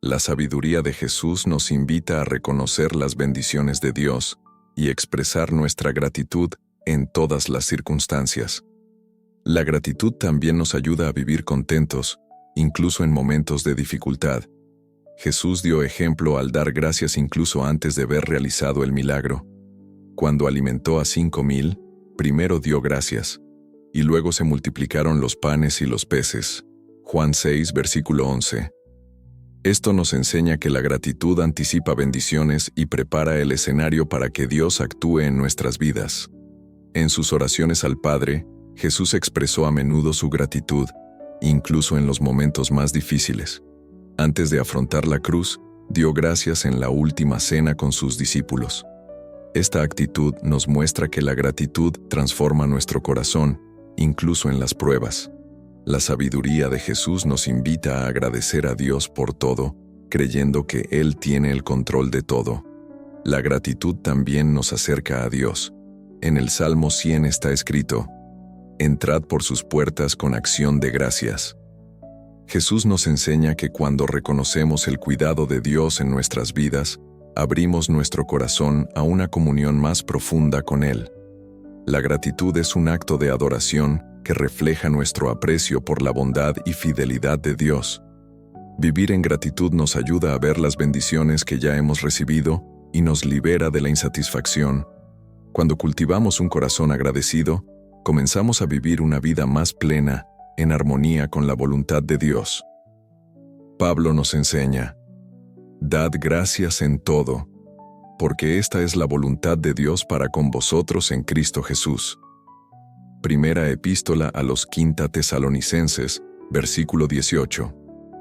La sabiduría de Jesús nos invita a reconocer las bendiciones de Dios y expresar nuestra gratitud en todas las circunstancias. La gratitud también nos ayuda a vivir contentos, incluso en momentos de dificultad. Jesús dio ejemplo al dar gracias incluso antes de haber realizado el milagro. Cuando alimentó a 5,000, primero dio gracias. y luego se multiplicaron los panes y los peces. Juan 6, versículo 11. Esto nos enseña que la gratitud anticipa bendiciones y prepara el escenario para que Dios actúe en nuestras vidas. En sus oraciones al Padre, Jesús expresó a menudo su gratitud, incluso en los momentos más difíciles. Antes de afrontar la cruz, dio gracias en la última cena con sus discípulos. Esta actitud nos muestra que la gratitud transforma nuestro corazón, incluso en las pruebas. La sabiduría de Jesús nos invita a agradecer a Dios por todo, creyendo que Él tiene el control de todo. La gratitud también nos acerca a Dios. En el Salmo 100 está escrito: «Entrad por sus puertas con acción de gracias». Jesús nos enseña que cuando reconocemos el cuidado de Dios en nuestras vidas, abrimos nuestro corazón a una comunión más profunda con Él. La gratitud es un acto de adoración que refleja nuestro aprecio por la bondad y fidelidad de Dios. Vivir en gratitud nos ayuda a ver las bendiciones que ya hemos recibido y nos libera de la insatisfacción. Cuando cultivamos un corazón agradecido, comenzamos a vivir una vida más plena, en armonía con la voluntad de Dios. Pablo nos enseña: «Dad gracias en todo, porque esta es la voluntad de Dios para con vosotros en Cristo Jesús». Primera Epístola a los Tesalonicenses, versículo 18.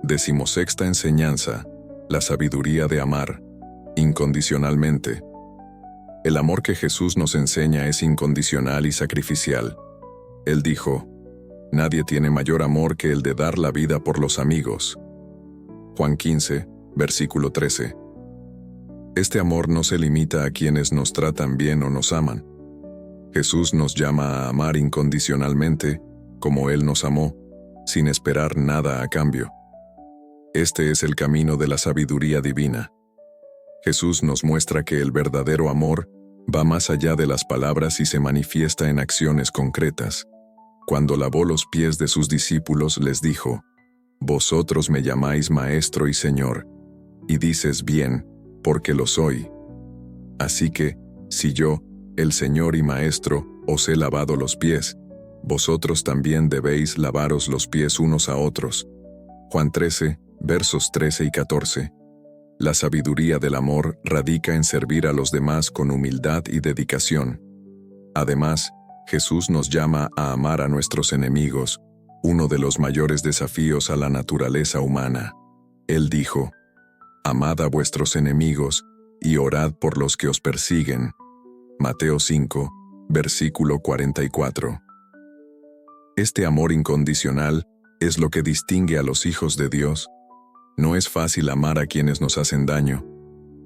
16ª enseñanza: la sabiduría de amar, incondicionalmente. El amor que Jesús nos enseña es incondicional y sacrificial. Él dijo: «Nadie tiene mayor amor que el de dar la vida por los amigos». Juan 15, versículo 13. Este amor no se limita a quienes nos tratan bien o nos aman. Jesús nos llama a amar incondicionalmente, como Él nos amó, sin esperar nada a cambio. Este es el camino de la sabiduría divina. Jesús nos muestra que el verdadero amor va más allá de las palabras y se manifiesta en acciones concretas. Cuando lavó los pies de sus discípulos, les dijo: «Vosotros me llamáis Maestro y Señor, y dices bien, porque lo soy. Así que, si yo, el Señor y Maestro, os he lavado los pies, vosotros también debéis lavaros los pies unos a otros». Juan 13, versos 13 y 14. La sabiduría del amor radica en servir a los demás con humildad y dedicación. Además, Jesús nos llama a amar a nuestros enemigos, uno de los mayores desafíos a la naturaleza humana. Él dijo: «Amad a vuestros enemigos y orad por los que os persiguen». Mateo 5, versículo 44. Este amor incondicional es lo que distingue a los hijos de Dios. No es fácil amar a quienes nos hacen daño,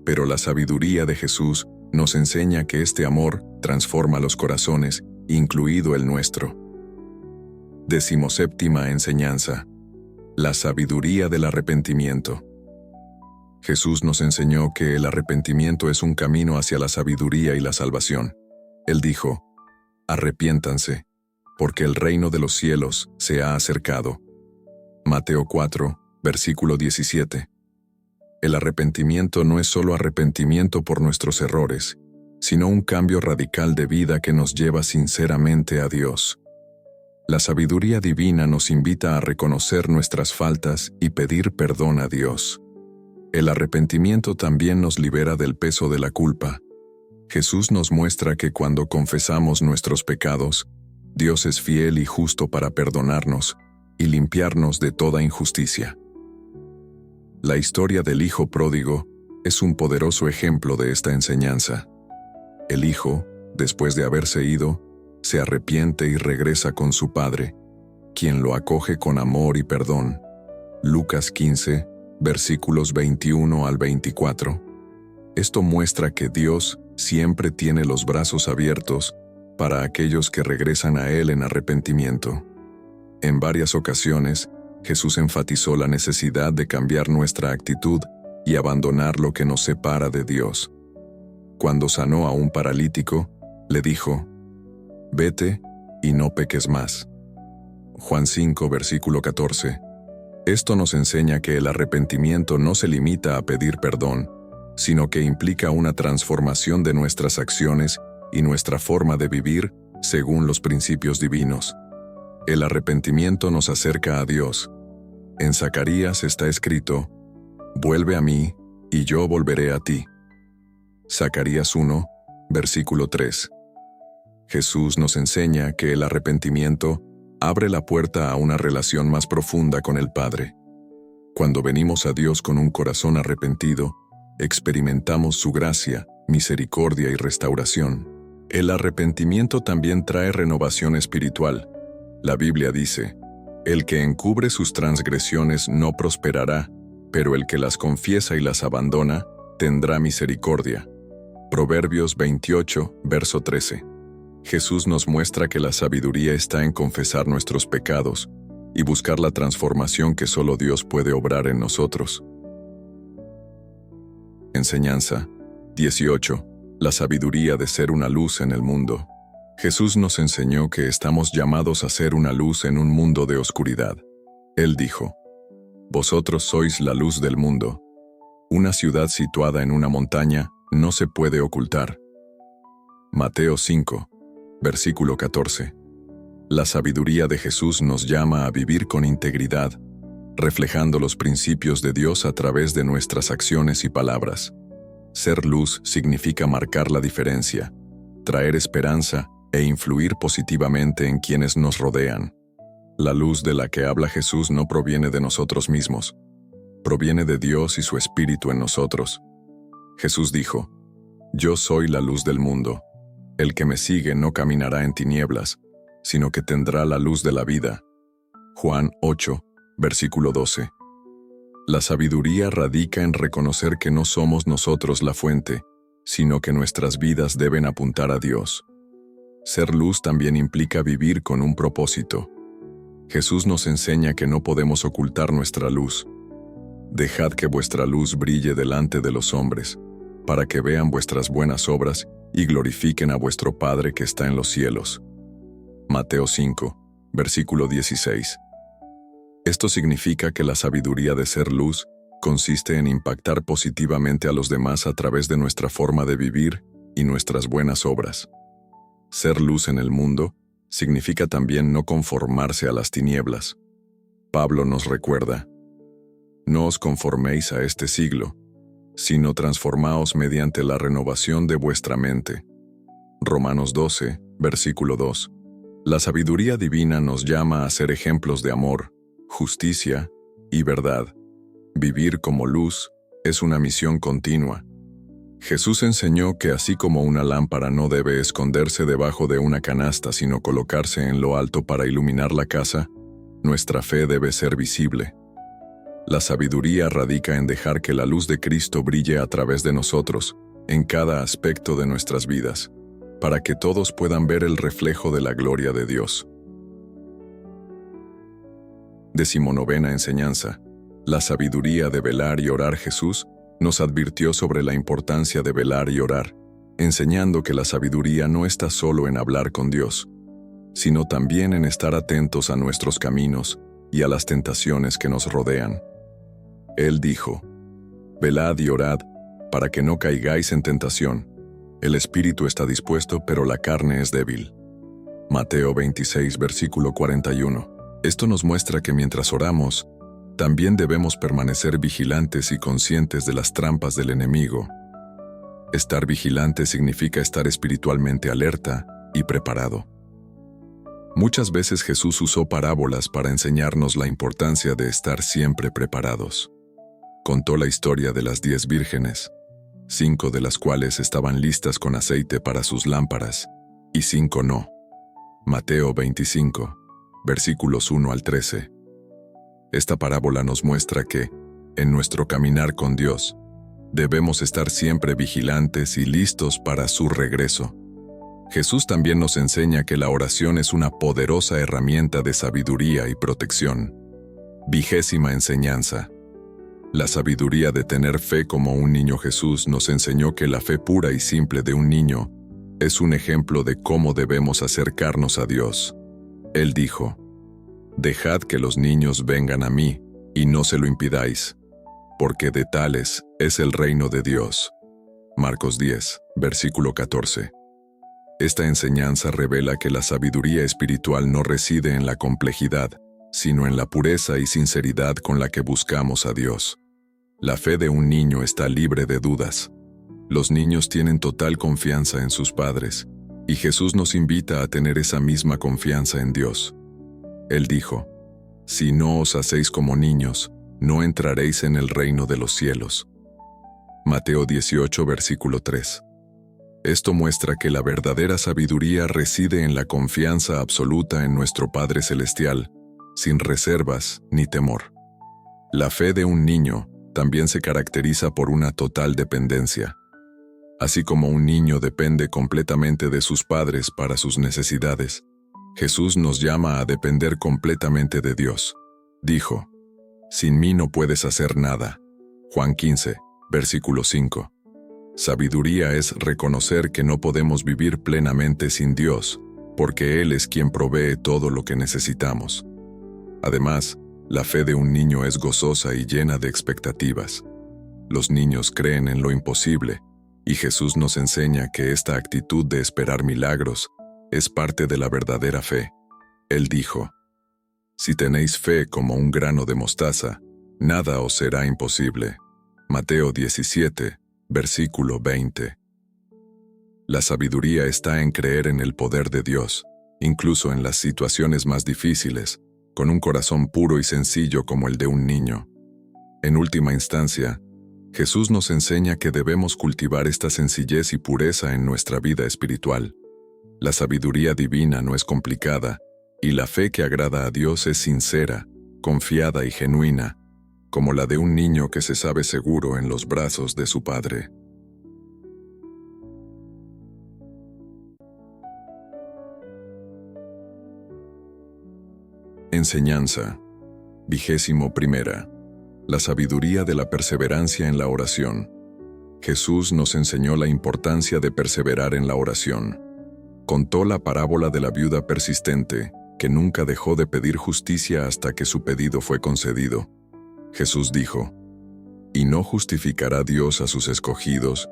pero la sabiduría de Jesús nos enseña que este amor transforma los corazones, incluido el nuestro. 17ª enseñanza: la sabiduría del arrepentimiento. Jesús nos enseñó que el arrepentimiento es un camino hacia la sabiduría y la salvación. Él dijo: «Arrepiéntanse, porque el reino de los cielos se ha acercado». Mateo 4, versículo 17. El arrepentimiento no es solo arrepentimiento por nuestros errores, sino un cambio radical de vida que nos lleva sinceramente a Dios. La sabiduría divina nos invita a reconocer nuestras faltas y pedir perdón a Dios. El arrepentimiento también nos libera del peso de la culpa. Jesús nos muestra que cuando confesamos nuestros pecados, Dios es fiel y justo para perdonarnos y limpiarnos de toda injusticia. La historia del Hijo Pródigo es un poderoso ejemplo de esta enseñanza. El hijo, después de haberse ido, se arrepiente y regresa con su padre, quien lo acoge con amor y perdón. Lucas 15, versículos 21 al 24. Esto muestra que Dios siempre tiene los brazos abiertos para aquellos que regresan a Él en arrepentimiento. En varias ocasiones, Jesús enfatizó la necesidad de cambiar nuestra actitud y abandonar lo que nos separa de Dios. Cuando sanó a un paralítico, le dijo: «Vete y no peques más». Juan 5, versículo 14. Esto nos enseña que el arrepentimiento no se limita a pedir perdón, sino que implica una transformación de nuestras acciones y nuestra forma de vivir según los principios divinos. El arrepentimiento nos acerca a Dios. En Zacarías está escrito: «Vuelve a mí, y yo volveré a ti». Zacarías 1, versículo 3. Jesús nos enseña que el arrepentimiento abre la puerta a una relación más profunda con el Padre. Cuando venimos a Dios con un corazón arrepentido, experimentamos su gracia, misericordia y restauración. El arrepentimiento también trae renovación espiritual. La Biblia dice: «El que encubre sus transgresiones no prosperará, pero el que las confiesa y las abandona, tendrá misericordia». Proverbios 28, verso 13. Jesús nos muestra que la sabiduría está en confesar nuestros pecados y buscar la transformación que solo Dios puede obrar en nosotros. Enseñanza 18. La sabiduría de ser una luz en el mundo. Jesús nos enseñó que estamos llamados a ser una luz en un mundo de oscuridad. Él dijo: «Vosotros sois la luz del mundo». Una ciudad situada en una montaña no se puede ocultar. Mateo 5, versículo 14. La sabiduría de Jesús nos llama a vivir con integridad, reflejando los principios de Dios a través de nuestras acciones y palabras. Ser luz significa marcar la diferencia, traer esperanza e influir positivamente en quienes nos rodean. La luz de la que habla Jesús no proviene de nosotros mismos, proviene de Dios y su Espíritu en nosotros. Jesús dijo: «Yo soy la luz del mundo. El que me sigue no caminará en tinieblas, sino que tendrá la luz de la vida». Juan 8, versículo 12. La sabiduría radica en reconocer que no somos nosotros la fuente, sino que nuestras vidas deben apuntar a Dios. Ser luz también implica vivir con un propósito. Jesús nos enseña que no podemos ocultar nuestra luz. «Dejad que vuestra luz brille delante de los hombres, para que vean vuestras buenas obras y glorifiquen a vuestro Padre que está en los cielos». Mateo 5, versículo 16. Esto significa que la sabiduría de ser luz consiste en impactar positivamente a los demás a través de nuestra forma de vivir y nuestras buenas obras. Ser luz en el mundo significa también no conformarse a las tinieblas. Pablo nos recuerda: «No os conforméis a este siglo, sino transformaos mediante la renovación de vuestra mente». Romanos 12, versículo 2. La sabiduría divina nos llama a ser ejemplos de amor, justicia y verdad. Vivir como luz es una misión continua. Jesús enseñó que así como una lámpara no debe esconderse debajo de una canasta sino colocarse en lo alto para iluminar la casa, nuestra fe debe ser visible. La sabiduría radica en dejar que la luz de Cristo brille a través de nosotros, en cada aspecto de nuestras vidas, para que todos puedan ver el reflejo de la gloria de Dios. 19ª enseñanza. La sabiduría de velar y orar. Jesús nos advirtió sobre la importancia de velar y orar, enseñando que la sabiduría no está solo en hablar con Dios, sino también en estar atentos a nuestros caminos y a las tentaciones que nos rodean. Él dijo: «Velad y orad, para que no caigáis en tentación. El espíritu está dispuesto, pero la carne es débil». Mateo 26, versículo 41. Esto nos muestra que mientras oramos, también debemos permanecer vigilantes y conscientes de las trampas del enemigo. Estar vigilante significa estar espiritualmente alerta y preparado. Muchas veces Jesús usó parábolas para enseñarnos la importancia de estar siempre preparados. Contó la historia de las 10 vírgenes, 5 de las cuales estaban listas con aceite para sus lámparas, y 5 no. Mateo 25, versículos 1 al 13. Esta parábola nos muestra que, en nuestro caminar con Dios, debemos estar siempre vigilantes y listos para su regreso. Jesús también nos enseña que la oración es una poderosa herramienta de sabiduría y protección. 20ª enseñanza. La sabiduría de tener fe como un niño. Jesús nos enseñó que la fe pura y simple de un niño es un ejemplo de cómo debemos acercarnos a Dios. Él dijo: «Dejad que los niños vengan a mí, y no se lo impidáis, porque de tales es el reino de Dios». Marcos 10, versículo 14. Esta enseñanza revela que la sabiduría espiritual no reside en la complejidad, sino en la pureza y sinceridad con la que buscamos a Dios. La fe de un niño está libre de dudas. Los niños tienen total confianza en sus padres, y Jesús nos invita a tener esa misma confianza en Dios. Él dijo: «Si no os hacéis como niños, no entraréis en el reino de los cielos». Mateo 18, versículo 3. Esto muestra que la verdadera sabiduría reside en la confianza absoluta en nuestro Padre Celestial, sin reservas ni temor. La fe de un niño también se caracteriza por una total dependencia. Así como un niño depende completamente de sus padres para sus necesidades, Jesús nos llama a depender completamente de Dios. Dijo: «Sin mí no puedes hacer nada». Juan 15, versículo 5. Sabiduría es reconocer que no podemos vivir plenamente sin Dios, porque Él es quien provee todo lo que necesitamos. Además, la fe de un niño es gozosa y llena de expectativas. Los niños creen en lo imposible, y Jesús nos enseña que esta actitud de esperar milagros es parte de la verdadera fe. Él dijo: «Si tenéis fe como un grano de mostaza, nada os será imposible». Mateo 17, versículo 20. La sabiduría está en creer en el poder de Dios, incluso en las situaciones más difíciles, con un corazón puro y sencillo como el de un niño. En última instancia, Jesús nos enseña que debemos cultivar esta sencillez y pureza en nuestra vida espiritual. La sabiduría divina no es complicada, y la fe que agrada a Dios es sincera, confiada y genuina, como la de un niño que se sabe seguro en los brazos de su padre. Enseñanza. 21. La sabiduría de la perseverancia en la oración. Jesús nos enseñó la importancia de perseverar en la oración. Contó la parábola de la viuda persistente, que nunca dejó de pedir justicia hasta que su pedido fue concedido. Jesús dijo: «¿Y no justificará Dios a sus escogidos,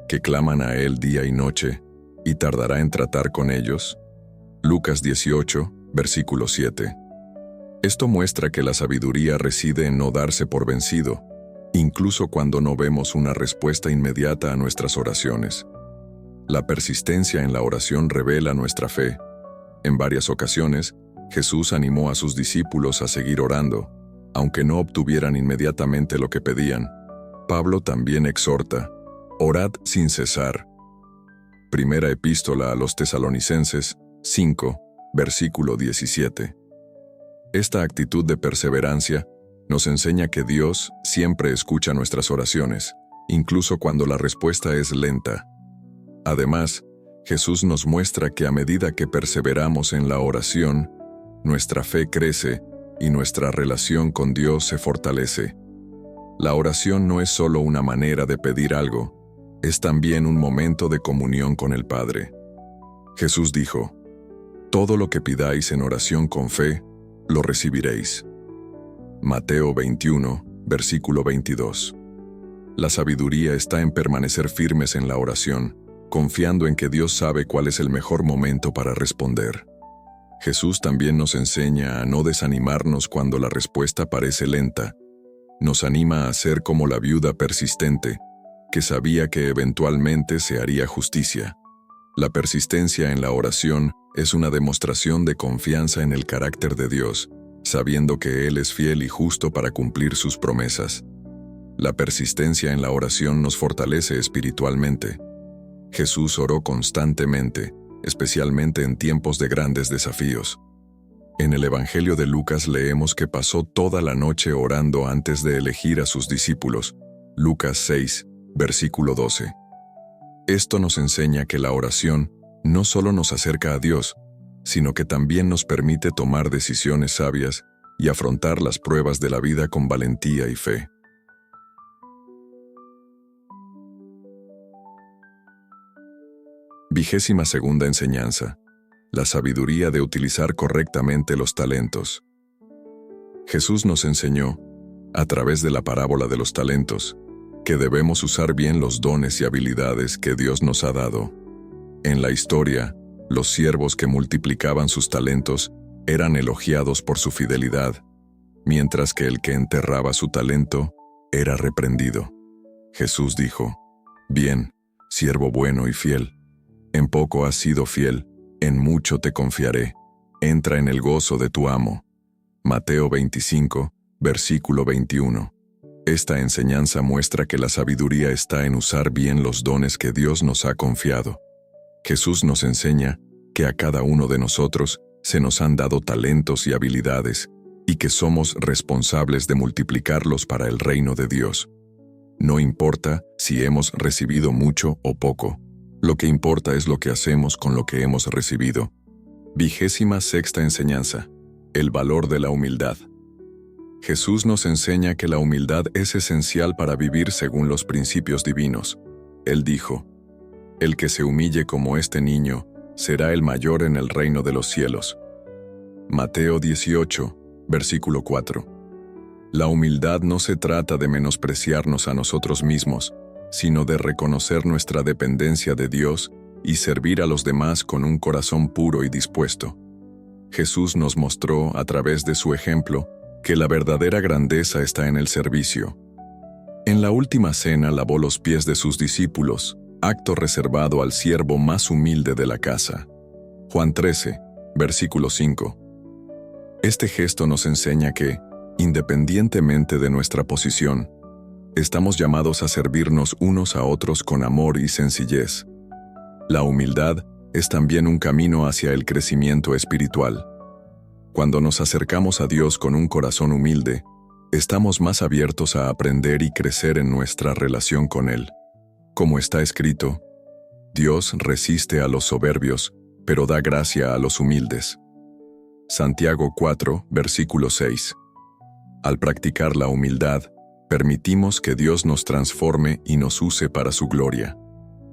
que claman a Él día y noche, y tardará en tratar con ellos?» Lucas 18, versículo 7. Esto muestra que la sabiduría reside en no darse por vencido, incluso cuando no vemos una respuesta inmediata a nuestras oraciones. La persistencia en la oración revela nuestra fe. En varias ocasiones, Jesús animó a sus discípulos a seguir orando, aunque no obtuvieran inmediatamente lo que pedían. Pablo también exhorta: «Orad sin cesar». Primera Epístola a los Tesalonicenses 5, versículo 17. Esta actitud de perseverancia nos enseña que Dios siempre escucha nuestras oraciones, incluso cuando la respuesta es lenta. Además, Jesús nos muestra que a medida que perseveramos en la oración, nuestra fe crece y nuestra relación con Dios se fortalece. La oración no es solo una manera de pedir algo, es también un momento de comunión con el Padre. Jesús dijo: «Todo lo que pidáis en oración con fe, lo recibiréis». Mateo 21, versículo 22. La sabiduría está en permanecer firmes en la oración, confiando en que Dios sabe cuál es el mejor momento para responder. Jesús también nos enseña a no desanimarnos cuando la respuesta parece lenta. Nos anima a ser como la viuda persistente, que sabía que eventualmente se haría justicia. La persistencia en la oración es una demostración de confianza en el carácter de Dios, sabiendo que Él es fiel y justo para cumplir sus promesas. La persistencia en la oración nos fortalece espiritualmente. Jesús oró constantemente, especialmente en tiempos de grandes desafíos. En el Evangelio de Lucas leemos que pasó toda la noche orando antes de elegir a sus discípulos. Lucas 6, versículo 12. Esto nos enseña que la oración no solo nos acerca a Dios, sino que también nos permite tomar decisiones sabias y afrontar las pruebas de la vida con valentía y fe. Vigésima segunda enseñanza. La sabiduría de utilizar correctamente los talentos. Jesús nos enseñó, a través de la parábola de los talentos, que debemos usar bien los dones y habilidades que Dios nos ha dado. En la historia, Los siervos que multiplicaban sus talentos eran elogiados por su fidelidad, mientras que el que enterraba su talento era reprendido. Jesús dijo: «Bien, siervo bueno y fiel. En poco has sido fiel, en mucho te confiaré. Entra en el gozo de tu amo». Mateo 25, versículo 21. Esta enseñanza muestra que la sabiduría está en usar bien los dones que Dios nos ha confiado. Jesús nos enseña que a cada uno de nosotros se nos han dado talentos y habilidades, y que somos responsables de multiplicarlos para el reino de Dios. No importa si hemos recibido mucho o poco, lo que importa es lo que hacemos con lo que hemos recibido. 26ª enseñanza: el valor de la humildad. Jesús nos enseña que la humildad es esencial para vivir según los principios divinos. Él dijo: «El que se humille como este niño, será el mayor en el reino de los cielos». Mateo 18, versículo 4. La humildad no se trata de menospreciarnos a nosotros mismos, sino de reconocer nuestra dependencia de Dios y servir a los demás con un corazón puro y dispuesto. Jesús nos mostró, a través de su ejemplo, que la verdadera grandeza está en el servicio. En la última cena lavó los pies de sus discípulos, acto reservado al siervo más humilde de la casa. Juan 13, versículo 5. Este gesto nos enseña que, independientemente de nuestra posición, estamos llamados a servirnos unos a otros con amor y sencillez. La humildad es también un camino hacia el crecimiento espiritual. Cuando nos acercamos a Dios con un corazón humilde, estamos más abiertos a aprender y crecer en nuestra relación con Él. Como está escrito: «Dios resiste a los soberbios, pero da gracia a los humildes». Santiago 4, versículo 6. Al practicar la humildad, permitimos que Dios nos transforme y nos use para su gloria.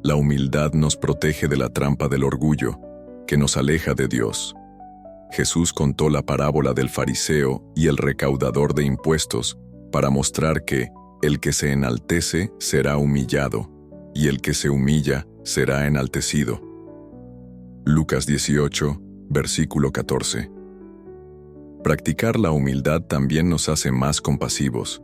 La humildad nos protege de la trampa del orgullo, que nos aleja de Dios. Jesús contó la parábola del fariseo y el recaudador de impuestos para mostrar que el que se enaltece será humillado, y el que se humilla será enaltecido. Lucas 18, versículo 14. Practicar la humildad también nos hace más compasivos.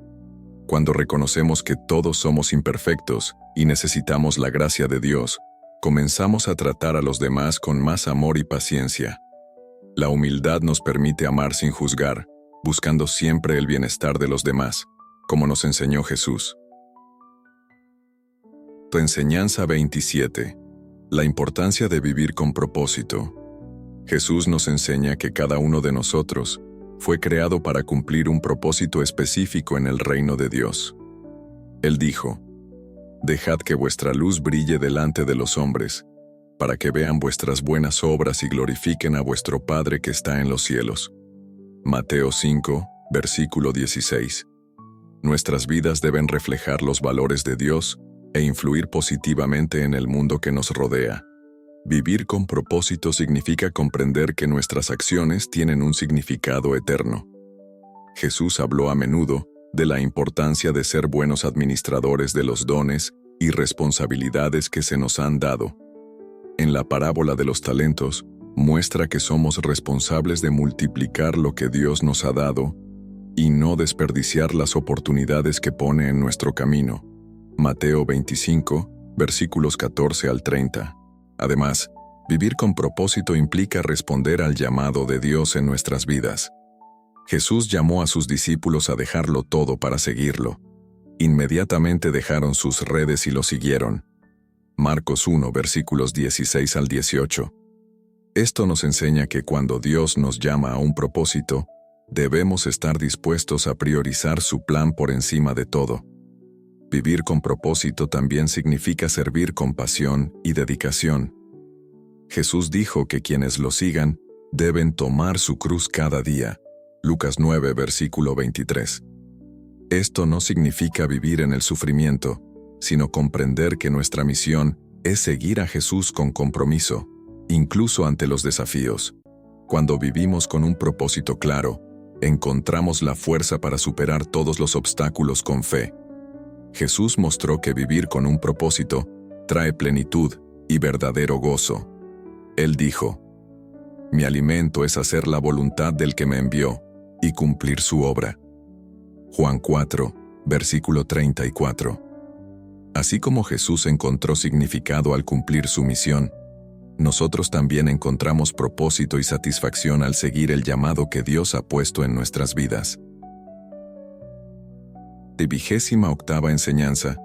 Cuando reconocemos que todos somos imperfectos y necesitamos la gracia de Dios, comenzamos a tratar a los demás con más amor y paciencia. La humildad nos permite amar sin juzgar, buscando siempre el bienestar de los demás, como nos enseñó Jesús. Tu enseñanza 27. La importancia de vivir con propósito. Jesús nos enseña que cada uno de nosotros fue creado para cumplir un propósito específico en el reino de Dios. Él dijo: «Dejad que vuestra luz brille delante de los hombres, para que vean vuestras buenas obras y glorifiquen a vuestro Padre que está en los cielos». Mateo 5, versículo 16. Nuestras vidas deben reflejar los valores de Dios e influir positivamente en el mundo que nos rodea. Vivir con propósito significa comprender que nuestras acciones tienen un significado eterno. Jesús habló a menudo de la importancia de ser buenos administradores de los dones y responsabilidades que se nos han dado. En la parábola de los talentos, muestra que somos responsables de multiplicar lo que Dios nos ha dado y no desperdiciar las oportunidades que pone en nuestro camino. Mateo 25, versículos 14 al 30. Además, vivir con propósito implica responder al llamado de Dios en nuestras vidas. Jesús llamó a sus discípulos a dejarlo todo para seguirlo. Inmediatamente dejaron sus redes y lo siguieron. Marcos 1, versículos 16 al 18. Esto nos enseña que cuando Dios nos llama a un propósito, debemos estar dispuestos a priorizar su plan por encima de todo. Vivir con propósito también significa servir con pasión y dedicación. Jesús dijo que quienes lo sigan deben tomar su cruz cada día. Lucas 9, versículo 23. Esto no significa vivir en el sufrimiento, sino comprender que nuestra misión es seguir a Jesús con compromiso, incluso ante los desafíos. Cuando vivimos con un propósito claro, encontramos la fuerza para superar todos los obstáculos con fe. Jesús mostró que vivir con un propósito trae plenitud y verdadero gozo. Él dijo: Mi alimento es hacer la voluntad del que me envió y cumplir su obra. Juan 4, versículo 34. Así como Jesús encontró significado al cumplir su misión, nosotros también encontramos propósito y satisfacción al seguir el llamado que Dios ha puesto en nuestras vidas. De 28ª enseñanza: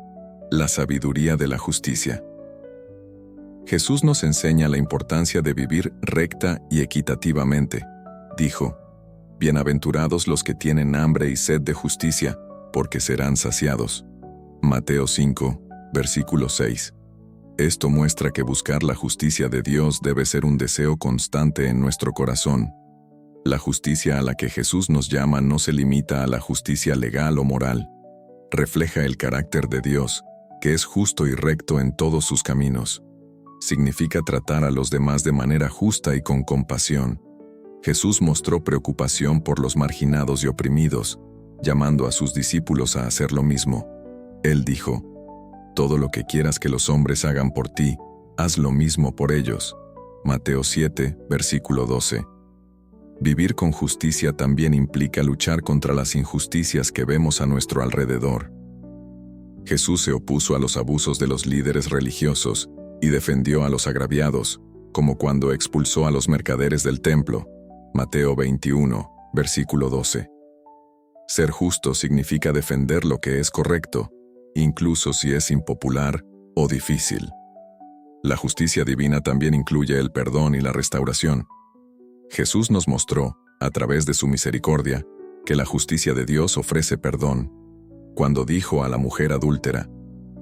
la sabiduría de la justicia. Jesús nos enseña la importancia de vivir recta y equitativamente. Dijo: Bienaventurados los que tienen hambre y sed de justicia, porque serán saciados. Mateo 5, versículo 6. Esto muestra que buscar la justicia de Dios debe ser un deseo constante en nuestro corazón. La justicia a la que Jesús nos llama no se limita a la justicia legal o moral. Refleja el carácter de Dios, que es justo y recto en todos sus caminos. Significa tratar a los demás de manera justa y con compasión. Jesús mostró preocupación por los marginados y oprimidos, llamando a sus discípulos a hacer lo mismo. Él dijo: Todo lo que quieras que los hombres hagan por ti, haz lo mismo por ellos. Mateo 7, versículo 12. Vivir con justicia también implica luchar contra las injusticias que vemos a nuestro alrededor. Jesús se opuso a los abusos de los líderes religiosos y defendió a los agraviados, como cuando expulsó a los mercaderes del templo. Mateo 21, versículo 12. Ser justo significa defender lo que es correcto, incluso si es impopular o difícil. La justicia divina también incluye el perdón y la restauración. Jesús nos mostró, a través de su misericordia, que la justicia de Dios ofrece perdón. Cuando dijo a la mujer adúltera: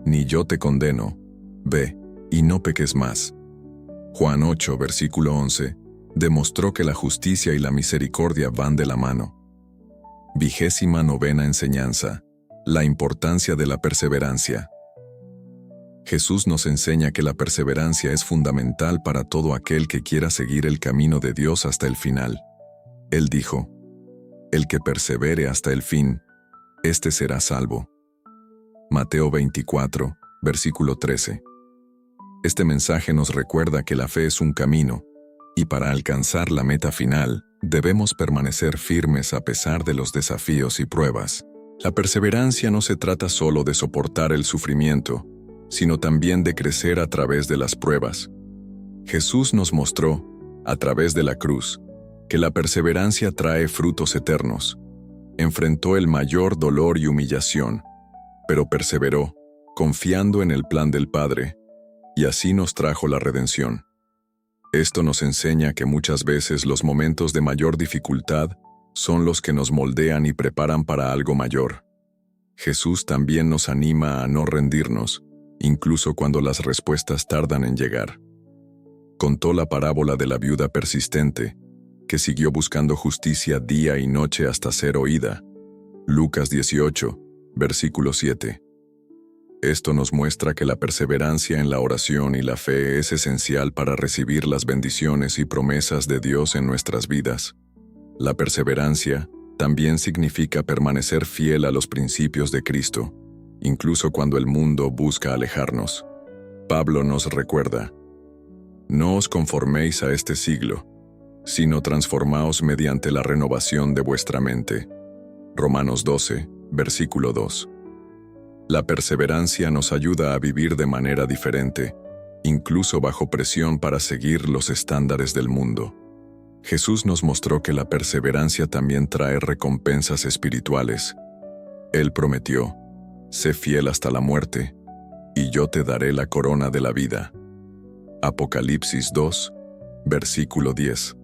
Ni yo te condeno, ve, y no peques más. Juan 8, versículo 11, demostró que la justicia y la misericordia van de la mano. 29ª enseñanza: la importancia de la perseverancia. Jesús nos enseña que la perseverancia es fundamental para todo aquel que quiera seguir el camino de Dios hasta el final. Él dijo: El que persevere hasta el fin, éste será salvo. Mateo 24, versículo 13. Este mensaje nos recuerda que la fe es un camino, y para alcanzar la meta final, debemos permanecer firmes a pesar de los desafíos y pruebas. La perseverancia no se trata solo de soportar el sufrimiento, sino también de crecer a través de las pruebas. Jesús nos mostró, a través de la cruz, que la perseverancia trae frutos eternos. Enfrentó el mayor dolor y humillación, pero perseveró, confiando en el plan del Padre, y así nos trajo la redención. Esto nos enseña que muchas veces los momentos de mayor dificultad son los que nos moldean y preparan para algo mayor. Jesús también nos anima a no rendirnos, incluso cuando las respuestas tardan en llegar. Contó la parábola de la viuda persistente, que siguió buscando justicia día y noche hasta ser oída. Lucas 18, versículo 7. Esto nos muestra que la perseverancia en la oración y la fe es esencial para recibir las bendiciones y promesas de Dios en nuestras vidas. La perseverancia también significa permanecer fiel a los principios de Cristo, incluso cuando el mundo busca alejarnos. Pablo nos recuerda: No os conforméis a este siglo, sino transformaos mediante la renovación de vuestra mente. Romanos 12, versículo 2. La perseverancia nos ayuda a vivir de manera diferente, incluso bajo presión para seguir los estándares del mundo. Jesús nos mostró que la perseverancia también trae recompensas espirituales. Él prometió: Sé fiel hasta la muerte, y yo te daré la corona de la vida. Apocalipsis 2, versículo 10.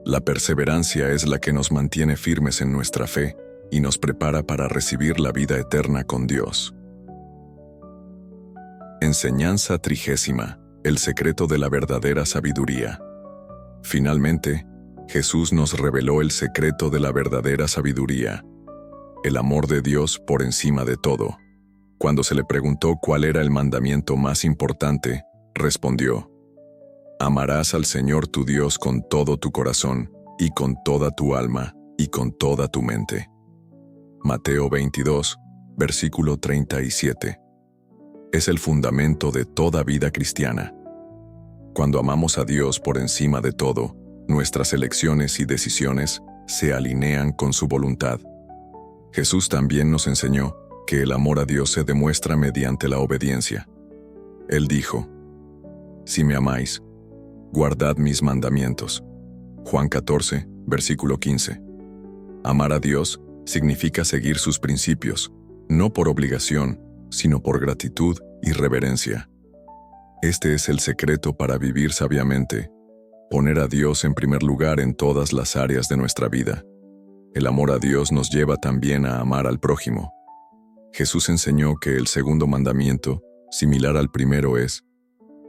La perseverancia es la que nos mantiene firmes en nuestra fe y nos prepara para recibir la vida eterna con Dios. Enseñanza 30: el secreto de la verdadera sabiduría. Finalmente, Jesús nos reveló el secreto de la verdadera sabiduría: el amor de Dios por encima de todo. Cuando se le preguntó cuál era el mandamiento más importante, respondió: Amarás al Señor tu Dios con todo tu corazón, y con toda tu alma, y con toda tu mente. Mateo 22, versículo 37. Es el fundamento de toda vida cristiana. Cuando amamos a Dios por encima de todo, nuestras elecciones y decisiones se alinean con su voluntad. Jesús también nos enseñó que el amor a Dios se demuestra mediante la obediencia. Él dijo: «Si me amáis, guardad mis mandamientos». Juan 14, versículo 15. Amar a Dios significa seguir sus principios, no por obligación, sino por gratitud y reverencia. Este es el secreto para vivir sabiamente, poner a Dios en primer lugar en todas las áreas de nuestra vida. El amor a Dios nos lleva también a amar al prójimo. Jesús enseñó que el segundo mandamiento, similar al primero, es: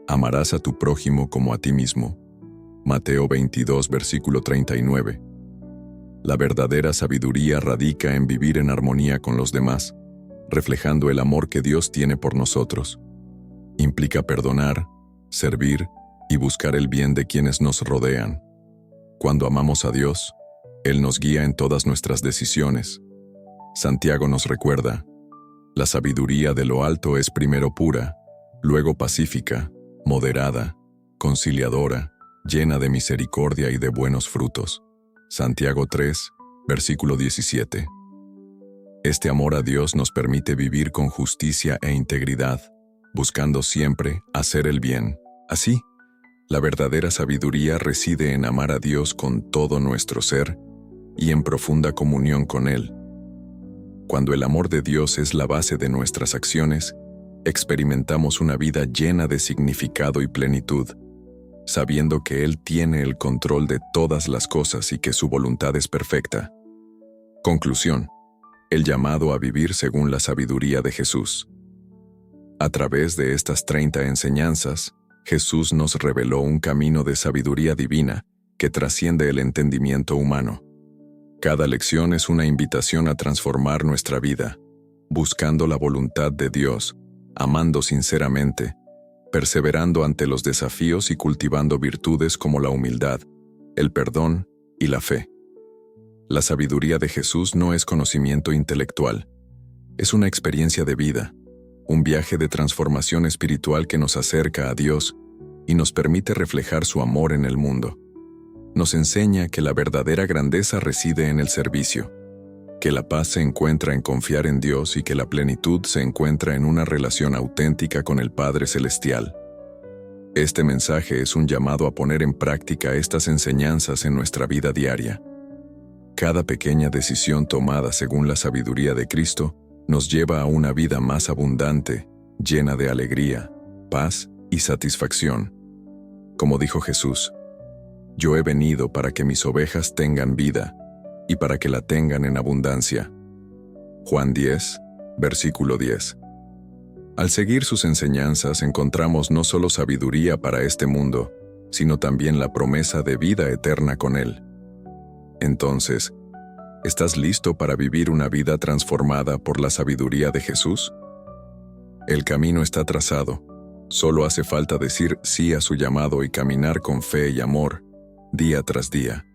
amarás a tu prójimo como a ti mismo. Mateo 22, versículo 39. La verdadera sabiduría radica en vivir en armonía con los demás, reflejando el amor que Dios tiene por nosotros. Implica perdonar, servir y buscar el bien de quienes nos rodean. Cuando amamos a Dios, Él nos guía en todas nuestras decisiones. Santiago nos recuerda: la sabiduría de lo alto es primero pura, luego pacífica, moderada, conciliadora, llena de misericordia y de buenos frutos. Santiago 3, versículo 17. Este amor a Dios nos permite vivir con justicia e integridad, buscando siempre hacer el bien. Así, la verdadera sabiduría reside en amar a Dios con todo nuestro ser y en profunda comunión con Él. Cuando el amor de Dios es la base de nuestras acciones, experimentamos una vida llena de significado y plenitud, sabiendo que Él tiene el control de todas las cosas y que su voluntad es perfecta. Conclusión: el llamado a vivir según la sabiduría de Jesús. A través de estas 30 enseñanzas, Jesús nos reveló un camino de sabiduría divina que trasciende el entendimiento humano. Cada lección es una invitación a transformar nuestra vida, buscando la voluntad de Dios, amando sinceramente, perseverando ante los desafíos y cultivando virtudes como la humildad, el perdón y la fe. La sabiduría de Jesús no es conocimiento intelectual, es una experiencia de vida, un viaje de transformación espiritual que nos acerca a Dios y nos permite reflejar su amor en el mundo. Nos enseña que la verdadera grandeza reside en el servicio, que la paz se encuentra en confiar en Dios y que la plenitud se encuentra en una relación auténtica con el Padre Celestial. Este mensaje es un llamado a poner en práctica estas enseñanzas en nuestra vida diaria. Cada pequeña decisión tomada según la sabiduría de Cristo nos lleva a una vida más abundante, llena de alegría, paz y satisfacción. Como dijo Jesús: «Yo he venido para que mis ovejas tengan vida, y para que la tengan en abundancia». Juan 10, versículo 10. Al seguir sus enseñanzas encontramos no solo sabiduría para este mundo, sino también la promesa de vida eterna con Él. Entonces, ¿estás listo para vivir una vida transformada por la sabiduría de Jesús? El camino está trazado, solo hace falta decir sí a su llamado y caminar con fe y amor, día tras día.